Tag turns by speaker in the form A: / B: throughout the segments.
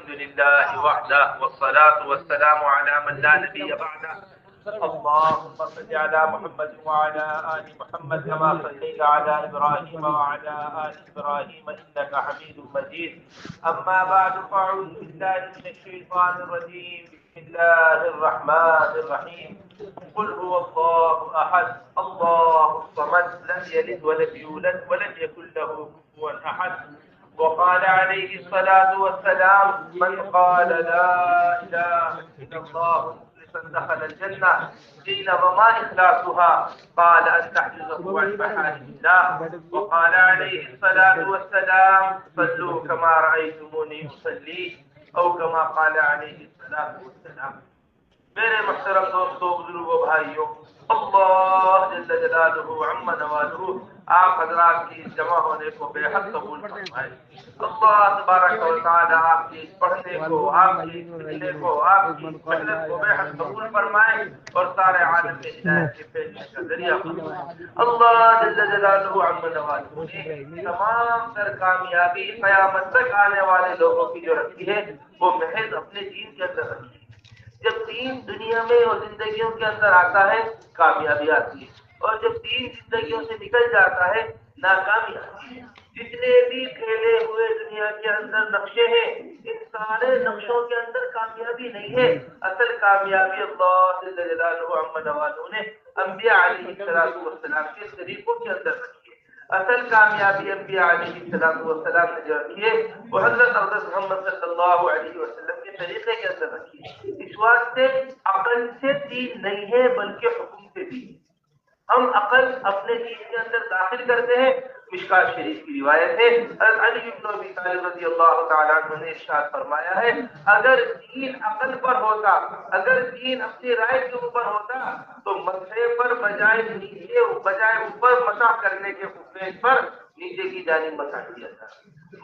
A: الحمد لله وحده والصلاة والسلام على من لا نبي بعده. اللهم صل على محمد وعلى آل محمد كما صليت على إبراهيم وعلى آل إبراهيم إنك حميد مجيد. أما بعد فأعوذ بالله من الشيطان الرجيم. بسم الله الرحمن الرحيم. قل هو الله أحد الله الصمد لم يلد ولم يولد ولم يكن له كفوا أحد. وقال عليه الصلاة والسلام من قال لا إله إلا الله دخل الجنة. قيل وما إخلاصها؟ قال أن تحفظه عن محارم الله. وقال عليه الصلاة والسلام صلوا كما رأيتموني أصلي أو كما قال عليه الصلاة والسلام. میرے محترم دوستوں بزرگوں بھائیوں، اللہ جل جلالہ عم نوالہ آپ حضرات کی جمع ہونے کو بے حد قبول فرمائے. اللہ تبارک و تعالی آپ کی پڑھنے کو، آپ کی سیکھنے کو، آپ کی محنت کو بے حد قبول فرمائے اور سارے عالم میں ہدایت کے پھیلنے کا ذریعہ فرمائے. اللہ جل جلالہ عم نوالہ نے تمام تر کامیابی قیامت تک آنے والے لوگوں کی جو رکھی ہے وہ محض اپنے دین کے اندر رکھی ہے. جب دین دنیا میں اور زندگیوں کے اندر آتا ہے کامیابی آتی ہے، اور جب دین زندگیوں سے نکل جاتا ہے ناکامی آتی ہے. جتنے بھی پھیلے ہوئے دنیا کے اندر نقشے ہیں ان سارے نقشوں کے اندر کامیابی نہیں ہے. اصل کامیابی اللہ جل جلالہ عم نوالہ نے انبیاء علیہ السلام کے طریقوں کے اندر رکھی ہے. اصل کامیابی انبیاء علیہ السلام نے جو رکھی ہے وہ حضرت محمد صلی اللہ علیہ وسلم کے طریقے کے اندر رکھی ہے. اس واسطے عقل سے دین نہیں ہے بلکہ حکم سے دین. ہم عقل اپنے دین کے اندر داخل کرتے ہیں. مشکات شریف کی روایت ہے حضرت علی بن ابی طالب رضی اللہ تعالیٰ عنہ نے ارشاد فرمایا ہے اگر دین عقل پر ہوتا، اگر دین اپنی رائے کے اوپر ہوتا تو مسئلے پر بجائے اوپر مسح کرنے کے خفیش پر نیچے کی جانب مسح کیا تھا.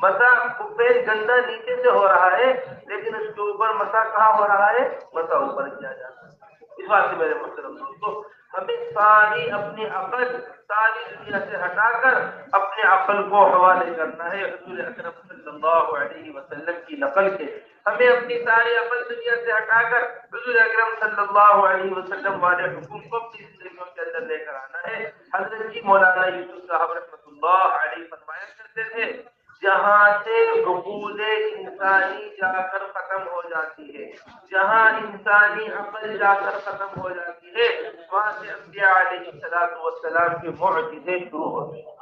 A: مسح خفیش گندا نیچے سے ہو رہا ہے لیکن اس کے اوپر مسح کہاں ہو رہا ہے؟ مسح اوپر کیا جاتا ہے. اس بات سے میرے محترم دوستو ہمیں ساری اپنی عقل ساری دنیا سے ہٹا کر اپنے عقل کو حوالے کرنا ہے رسول اکرم صلی اللہ علیہ وسلم کی نقل کے. ہمیں اپنی ساری عقل دنیا سے ہٹا کر رسول اکرم صلی اللہ علیہ وسلم والے حکم کو اپنی زندگیوں کے اندر لے کر آنا ہے. حضرت جی مولانا یوسف صاحب رحمۃ اللہ علیہ فرمایا کرتے تھے جہاں سے عقول انسانی جا کر ختم ہو جاتی ہے، جہاں انسانی عقل جا کر ختم ہو جاتی ہے وہاں سے انبیاء علیہ السلام کے معجزے شروع ہوتے ہیں.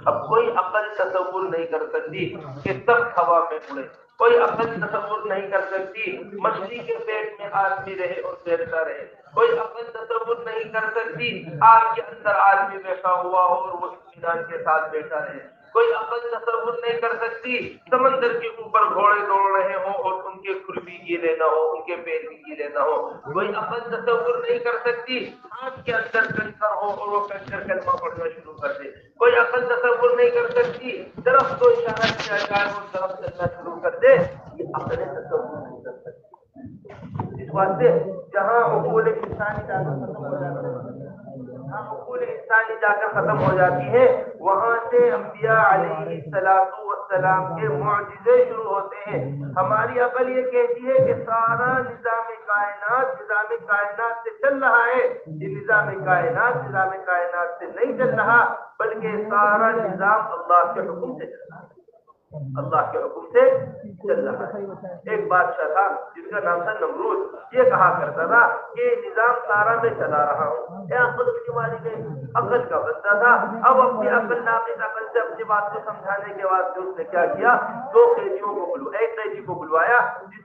A: اب کوئی عقل تصور نہیں کر سکتی کہ تخت ہوا میں اڑے، کوئی عقل تصور نہیں کر سکتی مچھلی کے پیٹ میں آدمی رہے اور تیرتا رہے، کوئی عقل تصور نہیں کر سکتی آگ کے اندر آدمی بیٹھا ہوا ہو اور وہ اطمینان کے ساتھ بیٹھا رہے، کوئی عقل تصور نہیں کر سکتی سمندر کے اوپر گھوڑے دوڑ رہے ہوں اور ان کے کھر بھی گیلے نہ ہو، ان کے پیر بھی گیلے نہ ہو. کوئی عقل تصور نہیں کر سکتی آنکھ کے اندر کنکر ہو اور وہ کنکر کلمہ پڑھنا شروع کر دے. کوئی عقل تصور نہیں کر سکتی درخت کو اشارہ کیا جائے اور درخت چلنا شروع کر دے. یہ عقل تصور نہیں کر سکتی. اس واسطے جہاں عقول انسانی جا کر ختم ہو جاتی ہے، جہاں عقول انسانی جا کر ختم ہو جاتی ہے وہاں سے انبیاء علیہ السلام کے معجزے شروع ہوتے ہیں. ہماری عقل یہ کہتی ہے کہ سارا نظام کائنات سے چل رہا ہے. یہ نظام کائنات سے نہیں چل رہا بلکہ سارا نظام اللہ کے حکم سے چل رہا ہے، اللہ کے حکم سے چل رہا ہے. ایک بادشاہ تھا جس کا نام تھا نمرود. یہ کہا کرتا تھا کہ نظام سارا میں چلا رہا ہوں. عقل کا بندہ تھا. اب اپنی عقل ناقص عقل سے اپنی بات کو سمجھانے کے واسطے اس نے کیا کیا، دو قیدیوں کو ایک قیدی کو بلوایا جس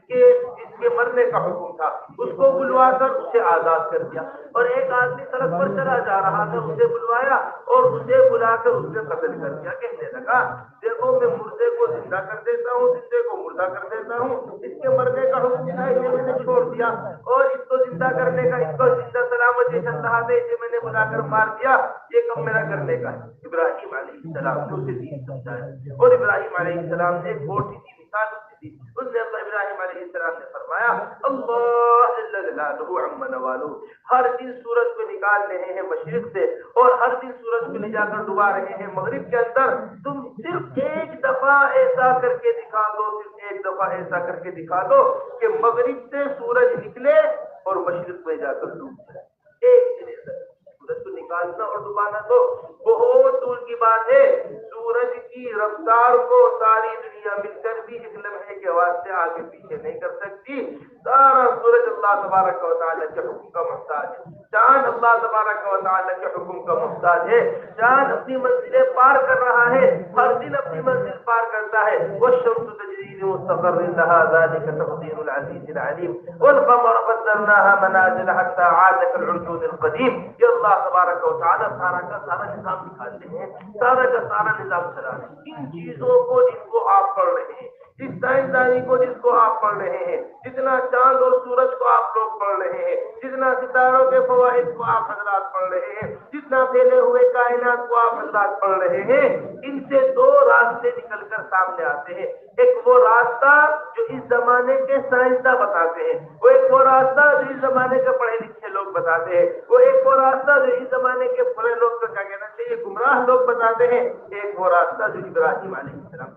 A: کے مرنے کا حکم تھا، اس کو بلوا کر اسے آزاد کر دیا. اور ایک آدمی سڑک پر چلا جا رہا تھا اسے بلوایا اور اسے بلا کر اس نے قتل کر دیا. کہنے لگا دیکھو میں مردے کو زندہ کر دیتا ہوں، زندے کو مردہ کر دیتا ہوں، اس کے مرنے کا حکم تھا اسے میں نے چھوڑ دیا، اور اس کو زندہ کرنے کا، اس کو زندہ سلامتی چل رہا تھا اسے میں نے بلا کر مار دیا. یہ کم میرا کرنے کا ہے. ابراہیم علیہ السلام نے اسے دین سمجھایا اور ابراہیم علیہ السلام نے ایک بہت سی مثال دی. اس نے ابراہیم علیہ السلام نے فرمایا اللہ جل جلالہ عم نوالہ ہر دن سورج کو نکال رہے ہیں مشرق سے اور ہر دن سورج کو لے جا کر ڈبا رہے ہیں مغرب کے اندر. تم صرف ایک دفعہ ایسا کر کے دکھا دو، صرف ایک دفعہ ایسا کر کے دکھا دو کہ مغرب سے سورج نکلے اور مشرق میں جا کر ڈوب جائے. ایک دن ایسا سورج کو نکالنا اور ڈبانا تو بہت دور کی بات ہے. سورج کی رفتار کو ساری دنیا مل کر بھی ایک لمحے کے واسطے آگے پیچھے نہیں کر سکتی. سارا سورج اللہ تبارک و تعالیٰ کے حکم کا محتاج ہے. چاند اللہ تبارک و تعالیٰ کے حکم کا محتاج ہے. چاند اپنی منزلیں پار کر رہا ہے, ہر دن اپنی منزل پار کرتا ہے. والشمس تجری لمستقر لها ذلك تقدير العزيز العليم والقمر قدرناها منازل حتى عاد كالعرجون القديم. یہ اللہ تبارک و تعالیٰ سارا کا سارا نظام نکالتے ہیں, سارا کا سارا نظام چلا رہے ہیں. ان چیزوں کو جن کو آپ پڑھ رہے ہیں, جس سائنسدانی کو جس کو آپ پڑھ رہے ہیں, جتنا چاند اور سورج کو آپ لوگ پڑھ رہے ہیں, جتنا ستاروں کے فوائد کو آپ حضرات پڑھ رہے ہیں, جتنا پھیلے ہوئے کائنات کو آپ حضرات پڑھ رہے ہیں, ان سے دو راستے نکل کر سامنے آتے ہیں. ایک وہ راستہ جو اس زمانے کے سائنسداں بتاتے ہیں, وہ ایک وہ راستہ جو اس زمانے کے پڑھے لکھے لوگ بتاتے ہیں, وہ ایک وہ راستہ جو اس زمانے کے بڑے لوگ کا کیا کہنا چاہیے گمراہ لوگ بتاتے ہیں, ایک وہ راستہ جو ابراہیم علیہ السلام.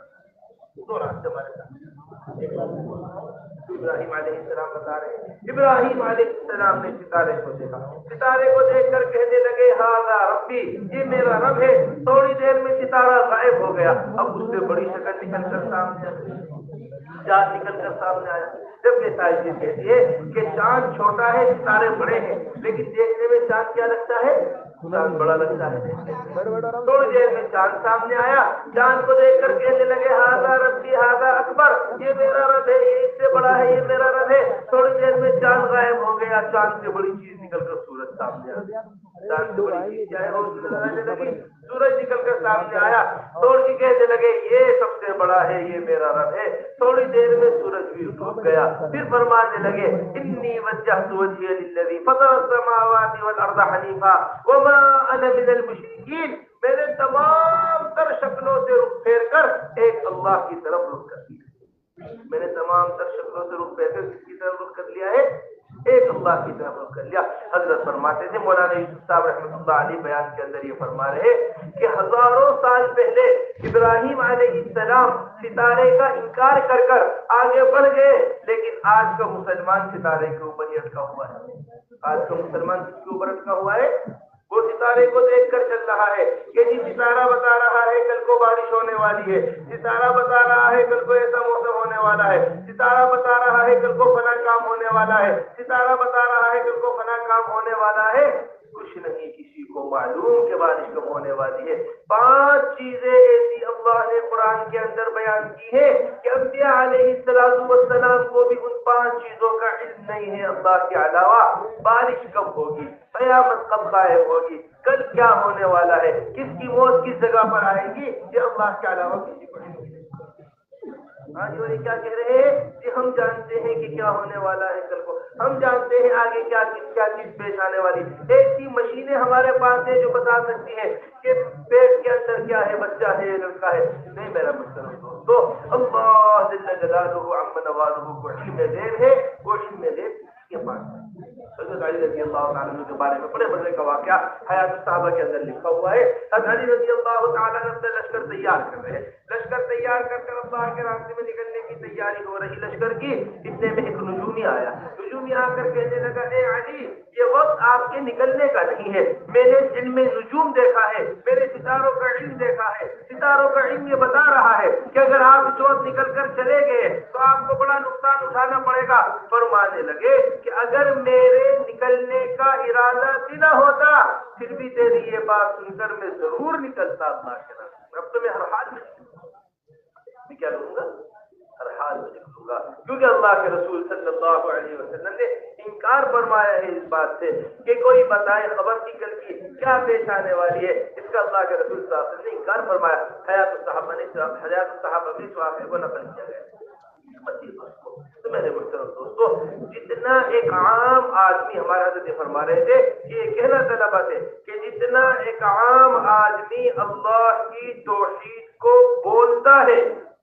A: دو راستے ہمارے ساتھ. ابراہیم علیہ السلام بتا رہے ہیں, ابراہیم علیہ السلام نے ستارے کو دیکھا, ستارے کو دیکھ کر کہنے لگے ہاذا ربی, یہ میرا رب ہے. تھوڑی دیر میں ستارہ غائب ہو گیا. اب اس سے بڑی شکل نکل کر سامنے چاند نکل کر سامنے آیا. جب یہ سائنس کہتی ہے کہ چاند چھوٹا ہے ستارے بڑے ہیں, لیکن دیکھنے میں چاند کیا لگتا ہے, چاند بڑا لگتا ہے. تھوڑی دیر میں چاند سامنے آیا, چاند کو دیکھ کر کہنے لگے ہاذا ربی ہاذا اکبر, یہ میرا رب ہے, یہ اس سے بڑا ہے, یہ میرا رب ہے. تھوڑی دیر میں چاند غائب ہو گیا. چاند سے بڑی چیز نکل کر سورج سامنے آ گیا. چاند سے بڑی چیز کیا ہے, روشنی لگانے لگی, سورج نکل کر سامنے آیا. توڑ کے کہنے لگے یہ سب سے بڑا ہے, یہ میرا رب ہے. تھوڑی دیر میں سورج بھی ڈوب گیا. پھر فرمانے لگے انی وجہت وجہی للذی فطر السماوات والارض حنیفا وما انا من المشرکین. میں نے تمام تر شکلوں سے رخ پھیر کر ایک اللہ کی طرف رخ کر دیا. میں نے تمام تر شکلوں سے رخ پھیر کر کس کی طرف رخ کر لیا ہے, ایک اللہ کی طرف رخ کر لیا. حضرت فرماتے تھے, مولانا یوسف صاحب رحمۃ اللہ علیہ بیان کے اندر یہ فرما رہے کہ ہزاروں سال پہلے ابراہیم علیہ السلام ستارے کا انکار کر کر آگے بڑھ گئے, لیکن آج کا مسلمان ستارے کے اوپر ہی اٹکا ہوا ہے. آج کا مسلمان کس کے اوپر اٹکا ہوا ہے, وہ ستارے کو دیکھ کر چل رہا ہے کہ جی ستارہ بتا رہا ہے کل کو بارش ہونے والی ہے, ستارہ بتا رہا ہے کل کو ایسا موسم ہونے والا ہے, ستارہ بتا رہا ہے کل کو فلاں کام ہونے والا ہے, ستارہ بتا رہا ہے کل کو فلاں کام ہونے والا ہے. کچھ نہیں کسی کو معلوم کہ بارش کب ہونے والی ہے. 5 چیزیں ایسی اللہ نے قرآن کے اندر بیان کی ہے کہ انبیاء علیہ السلام کو بھی ان 5 چیزوں کا علم نہیں ہے اللہ کے علاوہ. بارش کب ہوگی, قیامت کب قائم ہوگی, کل کیا ہونے والا ہے, کس کی موت کس جگہ پر آئے گی, یہ اللہ کے علاوہ کسی کو نہیں. آج وہ کیا کہہ رہے ہیں کہ ہم جانتے ہیں کہ کیا ہونے والا ہے کل کو, ہم جانتے ہیں آگے کیا چیز پیش آنے والی. ایسی مشینیں ہمارے پاس ہیں جو بتا سکتی ہیں کہ پیٹ کے اندر کیا ہے, بچہ ہے یا لڑکا ہے. نہیں میرا مطلب تو اللہ جل جلالہ عم نوالہ کو علم غیب ہے, وہ علم غیب کے پاس ہے. حضرت علی رضی اللہ تعالیٰ عنہ کے بارے میں بڑے مزے کا واقعہ حیات الصحابہ کے اندر لکھا ہوا ہے. حضرت علی رضی اللہ تعالیٰ عنہ لشکر تیار کر رہے ہیں, لشکر تیار کر اللہ کے راستے میں نکلنے کی تیاری ہو رہی لشکر کی. اتنے میں ایک نجومی آیا, نجومی آ کر کہنے لگا اے علی یہ وقت آپ کے نکلنے کا نہیں ہے, میں نے علم میں نجوم دیکھا ہے, میرے ستاروں کا علم دیکھا ہے. ستاروں کا علم یہ بتا رہا ہے کہ اگر آپ اس وقت نکل کر چلے گئے تو آپ کو بڑا نقصان اٹھانا پڑے گا. فرمانے لگے کہ اگر میرے نکلنے کا ارادہ بھی نہ ہوتا پھر بھی تیری یہ بات سن کر میں ضرور نکلتا اللہ کے راستے. اب تو میں ہر حال میں کیا کروں گا, ہر حال میں نکلوں گا, کیونکہ اللہ کے رسول صلی اللہ علیہ وسلم نے انکار فرمایا ہے اس بات سے کہ کوئی بتائے خبر کی کل کی کیا پیش آنے والی ہے. اس کا اللہ کے رسول صلی اللہ علیہ وسلم نے انکار فرمایا. حیات الصحابہ میں اس واقعے کو نقل کیا گیا. تو میرے محترم دوستو, جتنا ایک عام آدمی, ہمارے حضرت فرما رہے تھے یہ کہنا طلبہ تھے کہ جتنا ایک عام آدمی اللہ کی توحید کو بولتا ہے,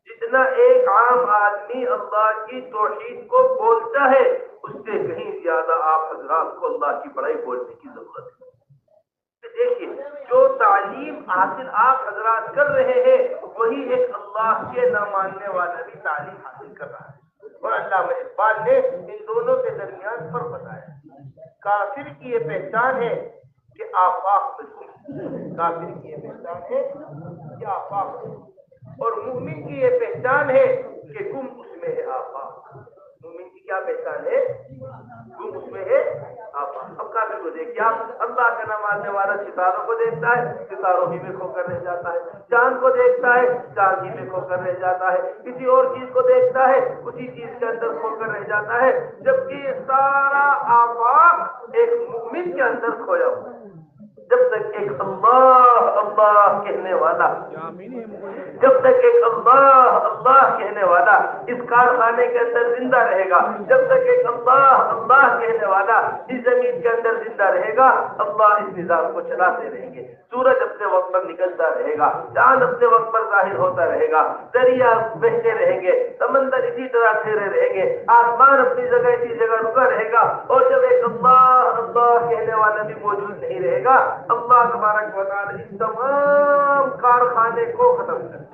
A: جتنا ایک عام آدمی اللہ کی توحید کو بولتا ہے, اس سے کہیں زیادہ آپ حضرات کو اللہ کی بڑائی بولنے کی ضرورت ہے. دیکھیے جو تعلیم حاصل آپ حضرات کر رہے ہیں وہی ایک اللہ کے نہ ماننے والا بھی تعلیم حاصل کر رہا ہے، اور علامہ اقبال نے ان دونوں کے درمیان فرق بتایا۔ کافر کی یہ پہچان ہے کہ آفاق میں گم، کافر کی یہ پہچان ہے کہ آفاق میں گم، اور مومن کی یہ پہچان ہے کہ گم اس میں ہے آفاق۔ مومن کی کیا پہچان ہے؟ گم اس میں ہے آفاق۔ اب کافر کو دیکھیے آپ، اللہ کا نہ ماننے والا ستاروں کو دیکھتا ہے، ستاروں ہی میں کھو کر رہ جاتا ہے، چاند کو دیکھتا ہے، چاند ہی میں کھو کر رہ جاتا ہے، کسی اور چیز کو دیکھتا ہے، اسی چیز کے اندر کھو کر رہ جاتا ہے، جبکہ سارا آفاق ایک مومن کے اندر کھویا ہوا ہے۔ جب تک ایک اللہ اللہ کہنے والا، جب تک ایک اللہ اللہ کہنے والا اس کارخانے کے اندر زندہ رہے گا، جب تک ایک اللہ اللہ کہنے والا اس زمین کے اندر زندہ رہے گا، اللہ اس نظام کو چلاتے رہیں گے۔ سورج اپنے وقت پر نکلتا رہے گا، چاند اپنے وقت پر ظاہر ہوتا رہے گا، دریا بہتے رہیں گے، سمندر اسی طرح ٹھہرے رہیں گے، آسمان اپنی جگہ اسی جگہ رکا رہے گا، اور جب ایک اللہ اللہ کہنے والا بھی موجود نہیں رہے گا، اللہ تبارک و تعالی اس تمام کارخانے کو ختم کر دے۔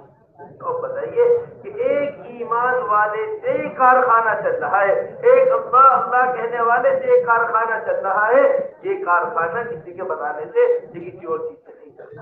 A: تو بتائیے کہ ایک ایمان والے سے کارخانہ چل رہا ہے، ایک اللہ اللہ کہنے والے سے ایک کارخانہ چل رہا ہے، یہ کارخانہ کسی کے بتانے سے کسی اور چیز سے نہیں چلتا۔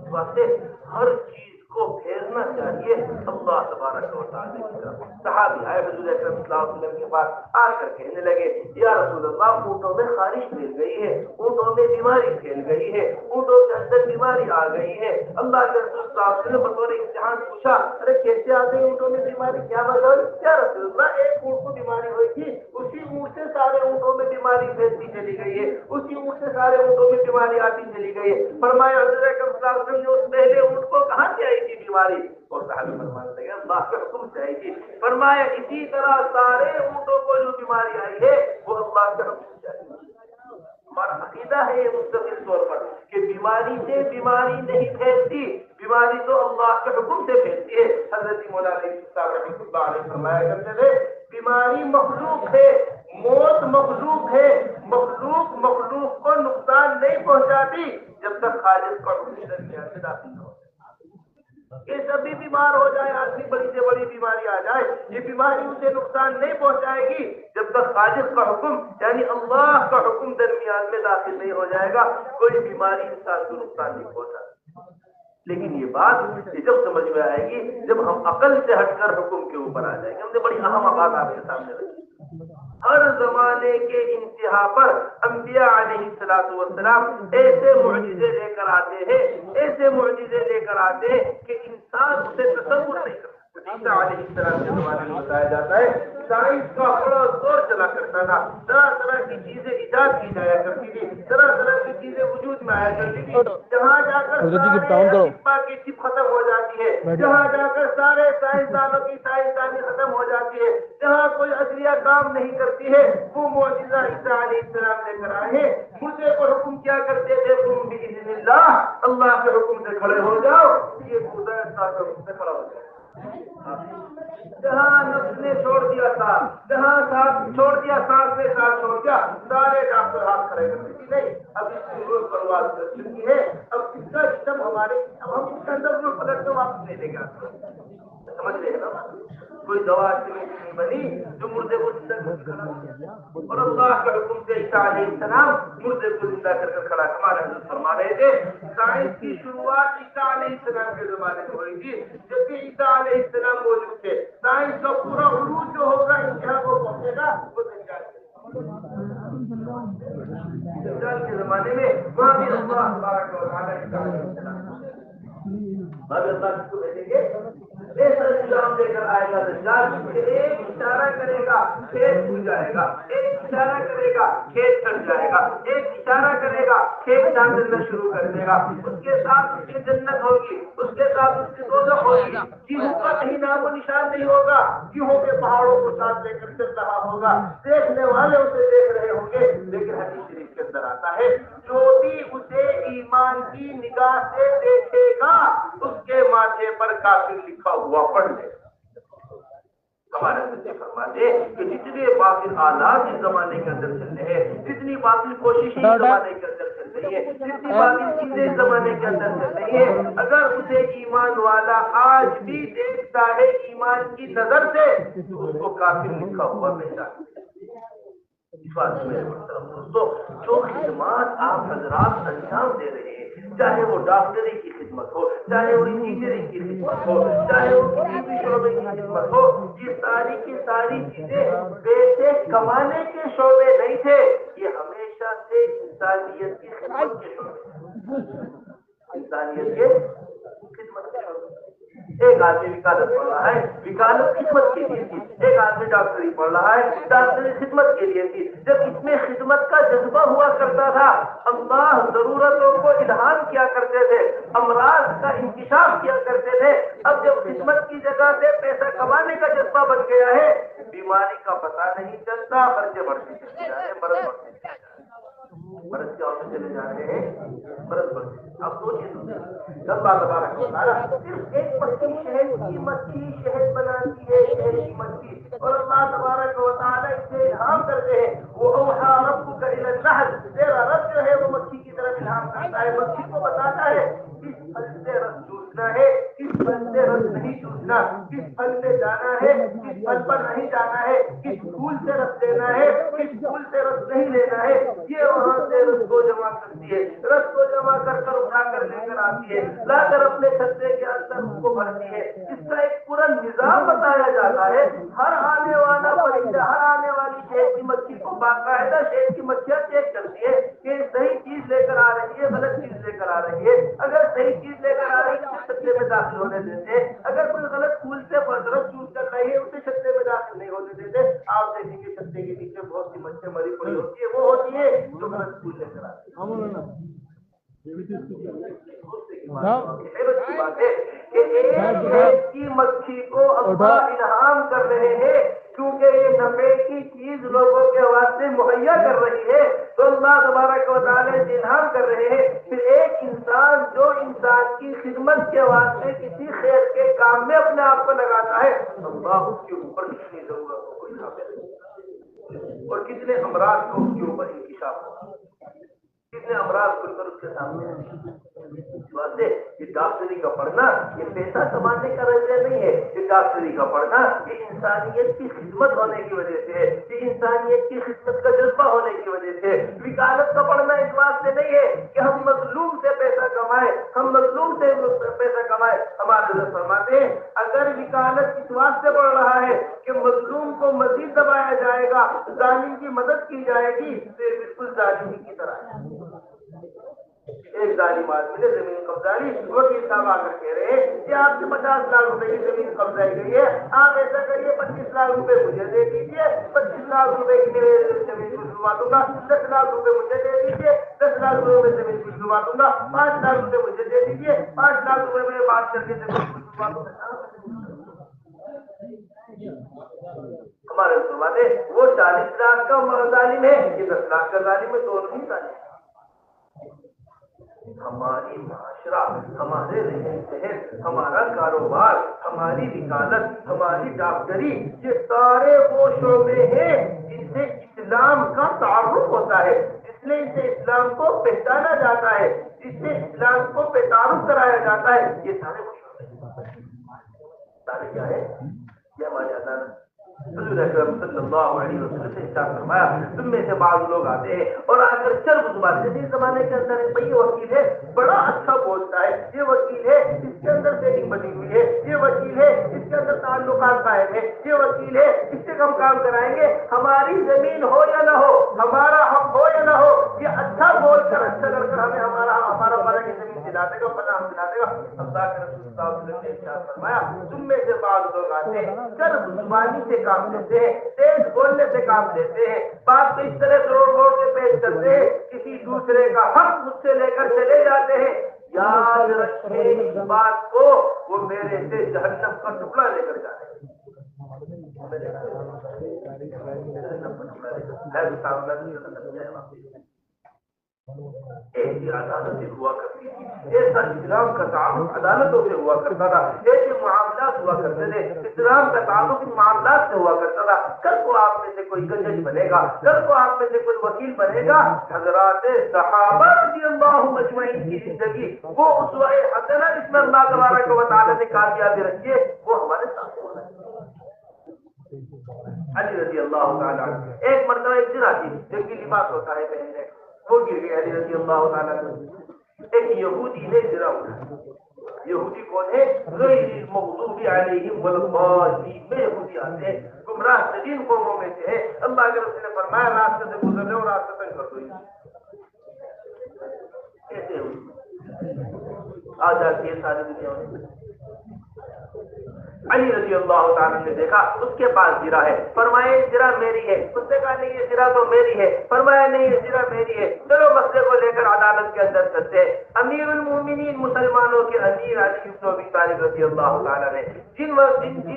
A: اس واسطے ہر چیز کو پھیرنا چاہیے اللہ تبارک و تعالی کی طرف۔ صحابی آئے حضور اکرم صلی اللہ علیہ وسلم کے پاس آ کر کہنے لگے، یا رسول اللہ اونٹوں میں خارش پھیل گئی ہے، اونٹوں میں بیماری پھیل گئی ہے، اونٹوں کے اندر بیماری آ گئی ہے۔ اللہ کے رسول صلی اللہ علیہ وسلم نے بطور امتحان پوچھا، ارے کیسے آ گئی اونٹوں میں بیماری، کیا وجہ؟ یا رسول اللہ ایک اونٹ کو بیماری ہوئی تھی، اسی اونٹ سے سارے اونٹوں میں بیماری پھیلتی چلی گئی ہے، اسی اونٹ سے سارے اونٹوں میں بیماری آتی چلی گئی ہے۔ فرمایا حضور اکرم صلی اللہ علیہ وسلم نے اس پہلے اونٹ کو کہاں سے آئی تھی بیماری؟ اور صحابی فرمانے لگے اللہ کے حکم سے آئی تھی۔ فرمایا اسی طرح سارے اونٹوں کو جو بیماری آئی ہے وہ اللہ کے حکم سے آئی ہے۔ ہمارا عقیدہ ہے یہ مستقل طور پر کہ بیماری سے بیماری نہیں پھیلتی، بیماری تو اللہ کے حکم سے پھیلتی ہے۔ حضرت مولانا صاحب رحمۃ اللہ علیہ فرمایا کرتے تھے، بیماری مخلوق ہے، موت مخلوق ہے، مخلوق مخلوق کو نقصان نہیں پہنچاتی جب تک خالق کا حکم درمیان میں داخل نہ ہو۔ یہ سبھی بیمار ہو جائے، آدمی بڑی سے بڑی بیماری آ جائے، یہ بیماری اسے نقصان نہیں پہنچائے گی جب تک خالق کا حکم یعنی اللہ کا حکم درمیان میں داخل نہیں ہو جائے گا، کوئی بیماری انسان کو نقصان نہیں پہنچا۔ لیکن یہ بات یہ جب سمجھ میں آئے گی جب ہم عقل سے ہٹ کر حکم کے اوپر آ جائیں گے۔ ہم نے بڑی اہم بات آپ کے سامنے رکھی، ہر زمانے کے انتہا پر انبیاء علیہ السلام ایسے معجزے لے کر آتے ہیں، ایسے معجزے لے کر آتے ہیں کہ انسان اسے تصور نہیں کرتا۔ عیسیٰ علیہ السلام کے زمانے میں بتایا جاتا ہے سائنس کا بڑا زور چلا کرتا تھا، طرح طرح کی چیزیں ایجاد کی جایا کرتی تھی، طرح طرح کی چیزیں وجود میں آیا کرتی تھی، جہاں جا کر کی چپ ختم ہو جاتی ہے، جہاں جا کر سارے سائنسدانوں کی سائنسدانی ختم ہو جاتی ہے، جہاں کوئی عدلیہ کام نہیں کرتی ہے، وہ معجزہ عیسیٰ علیہ السلام لے کر آئے ہیں۔ مردے کو حکم کیا کرتے تھے، تم باذن اللہ اللہ کے حکم سے کھڑے ہو جاؤ، یہ خدا کے حکم سے کھڑا ہو جائے۔ جہاں نفس نے چھوڑ دیا تھا، جہاں ساتھ چھوڑ دیا، ساتھ میں ساتھ چھوڑ دیا، سارے ڈاکٹر ہاتھ کھڑے کرتے تھے نہیں، اب اس کی روز پرواز کر چکی ہے، اب اس کا سسٹم ہمارے، اب ہم اس کے اندر جو پلٹ کو واپس نہیں لے کے آتے۔ سمجھ رہے ہیں نا؟ کوئی دوا نہیں بنی جو مردے کو زندہ کر کے کھڑا ہو، اور اللہ کے حکم سے عیسیٰ علیہ السلام مردے کو زندہ کر کر کھڑا۔ ہمارے حضرت فرما رہے تھے سائنس کی شروعات عیسیٰ علیہ السلام کے زمانے میں ہوئی تھی، جبکہ عیسیٰ علیہ السلام موجود تھے۔ سائنس کا پورا عروج جو ہوگا، انتہا کو پہنچے گا، وہ دجال کے زمانے میں وہاں بھی اللہ تبارک و تعالیٰ عیسیٰ علیہ السلام اللہ کو بھیجیں گے، ایسا نظام لے کر آئے گا دجال کہ ایک اشارہ کرے گا کھیت کھل جائے گا، ایک اشارہ کرے گا کھیت کٹ جائے گا، ایک اشارہ کرے گا کھیت چلنا شروع کر دے گا، اس کے ساتھ اس کی جنت ہوگی، اس کے ساتھ اس کی دوزخ ہوگی، گیہوں کا کہیں نام و نشان نہیں ہوگا، گیہوں کے پہاڑوں کو ساتھ لے کر چل رہا ہوگا، دیکھنے والے اسے دیکھ رہے ہوں گے، لیکن حدیث شریف کے اندر آتا ہے جو بھی اسے ایمان کی نگاہ سے دیکھے گا اس کے ماتھے پر کافر لکھا ہوا پڑھ لے۔ ہمارے بچے فرماتے کہ جتنے باطل آلات اس زمانے کے اندر چل رہے ہیں، جتنی باطل کوششیں اس زمانے کے اندر چل رہی رہی ہے، جتنی باقی چیزیں اس زمانے کے اندر چل رہی ہیں، اگر اسے ایمان والا آج بھی دیکھتا ہے ایمان کی نظر سے تو اس کو کافر لکھا ہوا مل جاتا ہے۔ اس بات میں میرے محترم دوستو، جو خدمات آپ حضرات انجام دے رہے ہیں، چاہے وہ ڈاکٹری کی خدمت ہو، چاہے وہ انجینئرنگ کی خدمت ہو، چاہے وہ کسی بھی شعبے کی خدمت ہو، یہ ساری کی ساری چیزیں پیسے کمانے کے شعبے نہیں تھے، یہ ہمیشہ سے انسانیت کی خدمت کے شعبے، انسانیت کے خدمت کے شعبے۔ ایک آدمی وکالت پڑھ رہا ہے، وکالت خدمت کے لیے تھی، ایک آدمی ڈاکٹری پڑھ رہا ہے، ڈاکٹری خدمت کے لیے تھی۔ جب اس میں خدمت کا جذبہ ہوا کرتا تھا، اللہ ضرورتوں کو الہام کیا کرتے تھے، امراض کا انکشاف کیا کرتے تھے۔ اب جب خدمت کی جگہ سے پیسہ کمانے کا جذبہ بن گیا ہے، بیماری کا پتہ نہیں چلتا، خرچے بڑھتے چلے جا رہے ہیں، مرض بڑھتے چلے جا رہے ہیں، مرض کے عورتیں چلے جا رہے ہیں، مرض بڑھتے۔ اب سوچیے، اللہ تبارک و تعالیٰ صرف ایک مکھی شہد کی مکھی شہد بناتی ہے، شہد کی مکھی، اور اللہ تبارک و تعالیٰ اسے الہام کرتے ہیں، وہ اوحیٰ ربک الی النحل، تیرا رب جو ہے وہ مکھی کی طرف الہام کرتا ہے، مکھی کو بتاتا ہے کس پھل سے رس چوسنا ہے، کس پھل سے رس نہیں چوسنا، کس پھل سے جانا ہے، کس پھل پر نہیں جانا ہے، کس پھول سے رس لینا ہے، کس پھول سے رس نہیں لینا ہے، یہ وہاں سے رس کو جمع کرتی ہے، رس کو جمع کر کر اٹھا کر لے کر آتی ہے، لا کر اپنے چھتے کے اندر اس کو بھرتی ہے۔ اس کا ایک پورا نظام بتایا جاتا ہے، ہر آنے والا پرندہ، ہر آنے والی شہد کی مکھی کو باقاعدہ شہد کی مکھیاں چیک کرتی ہے کہ صحیح چیز لے کر آ رہی ہے، غلط چیز لے کر آ رہی ہے، اگر صحیح چیز لے کر آ رہی ہے اسے چھتے میں داخل ہونے دیتے ہیں، اگر کوئی غلط پھول سے رس چوس کر رہی ہے اسے چھتے میں داخل نہیں ہونے دیتے۔ آپ دیکھیں گے چھتے کے نیچے بہت سی مچھلی مری پڑی ہوتی ہے، وہ ہوتی ہے جو غلط پھول لے کر آتی ہے۔ حیرت کی بات ہے کہ ایک شہد کی مکھی کو اللہ انعام کر رہے ہیں، کیونکہ یہ نفع کی چیز لوگوں کے واسطے مہیا کر رہی ہے، تو اللہ تبارک و تعالیٰ انعام کر رہے ہیں۔ پھر ایک انسان جو انسان کی خدمت کے واسطے کسی خیر کے کام میں اپنے آپ کو لگاتا ہے، اللہ اس کے اوپر کتنی ضرورتوں کو الہام کرے اور کتنے امراض کو اس کے اوپر انکشاف ہوگا، کتنے امراض کھل کر اس کے سامنے ہیں۔ واسطے یہ ڈاکٹری کا پڑھنا یہ پیسہ کمانے کا ذریعہ نہیں ہے، یہ ڈاکٹری کا پڑھنا یہ انسانیت کی خدمت ہونے کی وجہ سے ہے، یہ انسانیت کی خدمت کا جذبہ ہونے کی وجہ سے۔ وکالت کا پڑھنا اس واسطے نہیں ہے کہ ہم مظلوم سے پیسہ کمائیں، ہم مظلوم سے پیسہ کمائیں۔ ہمارے حضرت فرماتے ہیں اگر وکالت اس واسطے پڑھ رہا ہے کہ مظلوم کو مزید دبایا جائے گا، ظالم کی مدد کی جائے گی، تو یہ بالکل ظالمی کی طرح ہے۔ ایک ظالم آدمی نے زمین قبضہ لی، وکیل صاحب آ کر کہہ رہے ہیں کہ آپ کی 50 لاکھ روپے کی زمین قبضہ گئی ہے، آپ ایسا کریے 25 لاکھ روپے مجھے دے دیجیے، 25 لاکھ روپے کی میرے زمین کو چھڑوا دوں گا، 10 لاکھ روپے مجھے دے دیجیے، 10 لاکھ روپے میں زمین کو چھڑوا دوں گا، 5 لاکھ روپے مجھے دے دیجیے، 5 لاکھ روپے میں بات کر کے زمین کو چھڑوا دوں گا۔ ہمارے مسلمان وہ 40 لاکھ کا ظالم ہے، یہ 10 لاکھ کا ظالم ہے، دونوں ہی ظالم ہے۔ ہماری معاشرہ، ہمارے رہن سہن، ہمارا کاروبار، ہماری وکالت، ہماری ڈاکٹری، یہ سارے وہ شعبے ہیں جن سے اسلام کا تعارف ہوتا ہے، جس میں اسے اسلام کو پہچانا جاتا ہے، جس سے اسلام کو تعارف کرایا جاتا ہے، یہ سارے وہ شعبے سارے کیا ہے؟ یہ ہماری عدالت حضور اکرم صلی اللہ علیہ وسلم نے ارشاد فرمایا تم میں سے بعض لوگ آتے ہیں اور آ کر چرب زبان، جیسے اس زمانے کے اندر ایک وکیل ہے بڑا اچھا بولتا ہے، یہ وکیل ہے اس کے اندر سیٹنگ بنی ہوئی ہے، یہ وکیل ہے اس کے اندر تعلقات قائم ہے، یہ وکیل ہے اس سے ہم کام کرائیں گے، ہماری زمین ہو یا نہ ہو، ہمارا حق ہو یا نہ ہو، یہ اچھا بول کر اچھا کر کر ہمیں ہمارا یہ زمین دلا دے گا، پناہ دلا دے گا۔ اللہ کے رسول صلی اللہ علیہ وسلم نے ارشاد فرمایا تم میں سے بعض لوگ آتے ہیں چرب زبانی سے کام لیتے ہیں، تیز بولنے سے کام لیتے ہیں، بات کو اس طرح روڑ روڑ کے پیش کرتے ہیں، کسی دوسرے کا حق مجھ سے لے کر چلے جاتے ہیں، یاد رکھیں اس بات کو، وہ میرے سے جہنم کا ٹکڑا لے کر جاتے ہیں۔ ایسی عدالتیں ہوا کرتی تھی، ایسا اسلام کا تعلق عدالتوں سے ہوا کرتا تھا، ایسے معاملات ہوا کرتے تھے، اسلام کا تعلق ان معاملات سے ہوا کرتا تھا۔ کل کو آپ میں سے کوئی جج بنے گا، کل کو آپ میں سے کوئی وکیل بنے گا، حضرات صحابہ رضی اللہ مجمعین کی زندگی وہ اسوہ حسنہ جس میں اللہ تبارک و تعالی نے کامیابی رکھی ہے وہ ہمارے سامنے ہو رہا ہے۔ علی رضی اللہ تعالیٰ عنہ ایک مرتبہ ایک زنا تھی جنگی لباس ہوتا ہے پہننے، وہ گر گئے علی رضی اللہ تعالیٰ عنہ۔ ایک یہودی نے زنا اٹھا، یہودی کون ہے؟ غیر المغضوب علیہم ولا الضالین میں یہودی آتے ہیں، گمراہ ترین قوموں میں سے ہے۔ اللہ کے رسول نے فرمایا راستے سے گزر رہے ہو راستے تنگ کر دو، ایسے ہوئی آ جاتی ہے ساری دنیا میں۔ علی رضی اللہ تعالیٰ نے دیکھا اس کے پاس زرا ہے، فرمایا یہ زرا میری ہے، اس نے کہا نہیں یہ زرا تو میری ہے، فرمایا نہیں یہ زرا میری ہے، چلو مسئلے کو لے کر عدالت کے اندر چلتے ہیں۔ امیر المومنین مسلمانوں کے امیر علی بن ابی طالب رضی اللہ تعالیٰ نے جن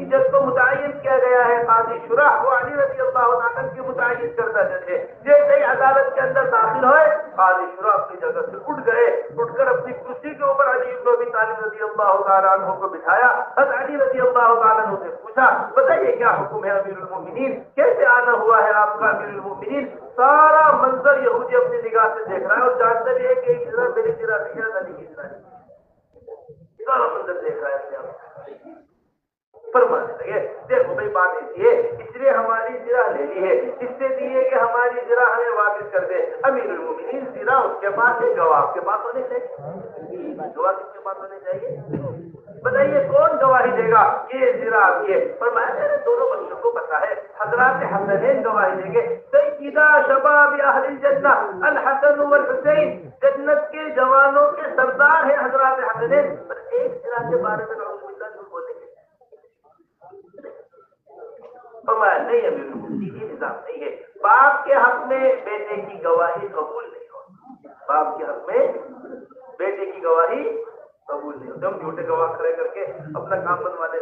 A: جج کو متعین کیا گیا ہے قاضی شرح، وہ علی رضی اللہ تعالیٰ کی متعین کردہ جج ہے۔ جیسے ہی عدالت کے اندر داخل ہوئے قاضی شرح اپنی جگہ سے اٹھ گئے، اٹھ کر اپنی کرسی کے اوپر علی بن ابی طالب رضی اللہ تعالیٰ عنہ کو بٹھایا۔ حضرت علی رضی اللہ تعالیٰ عنہ سے پوچھا بتائیے کیا حکم ہے امیر المومنین، کیسے آنا ہوا ہے آپ کا امیر المومنین؟ سارا منظر یہودی اپنی نگاہ سے دیکھ رہا ہے اور جانتا بھی ہے کہ ایک جرا میری جرا نہیں ہے، علی کی جرا نہیں، سارا منظر دیکھ رہا ہے اپنے آپ۔ فرمانے لگے دیکھو بھائی بات ایسی ہے، اس نے ہماری زرا لے لی ہے، اس سے دیے کہ ہماری زرا ہمیں واپس کر دے۔ امیر المومنین زرا اس کے پاس ہے، گواہ کے پاس ہونے چاہیے، گواہ کس کے پاس ہونے چاہیے؟ بتائیے کون گواہی دے گا کہ یہ زرا آپ ہے؟ فرمایا میرے دونوں بچوں کو پتا ہے، حضرات حسنین گواہی دیں گے۔ سیدہ شباب اہل الجنہ الحسن والحسین، جنت کے جوانوں کے سردار ہیں حضرات حسنین، پر ایک زرا کے بارے میں نعوذ باللہ جھوٹ بولیں گے؟ فرمایا نہیں امیر المومنین یہ نظام نہیں ہے، باپ کے حق میں بیٹے کی گواہی قبول نہیں ہوتی، باپ کے حق میں بیٹے کی گواہی قبول نہیں ہوتی۔ ہم جھوٹے گواہ کھڑے کر کے اپنا کام بنوا لے،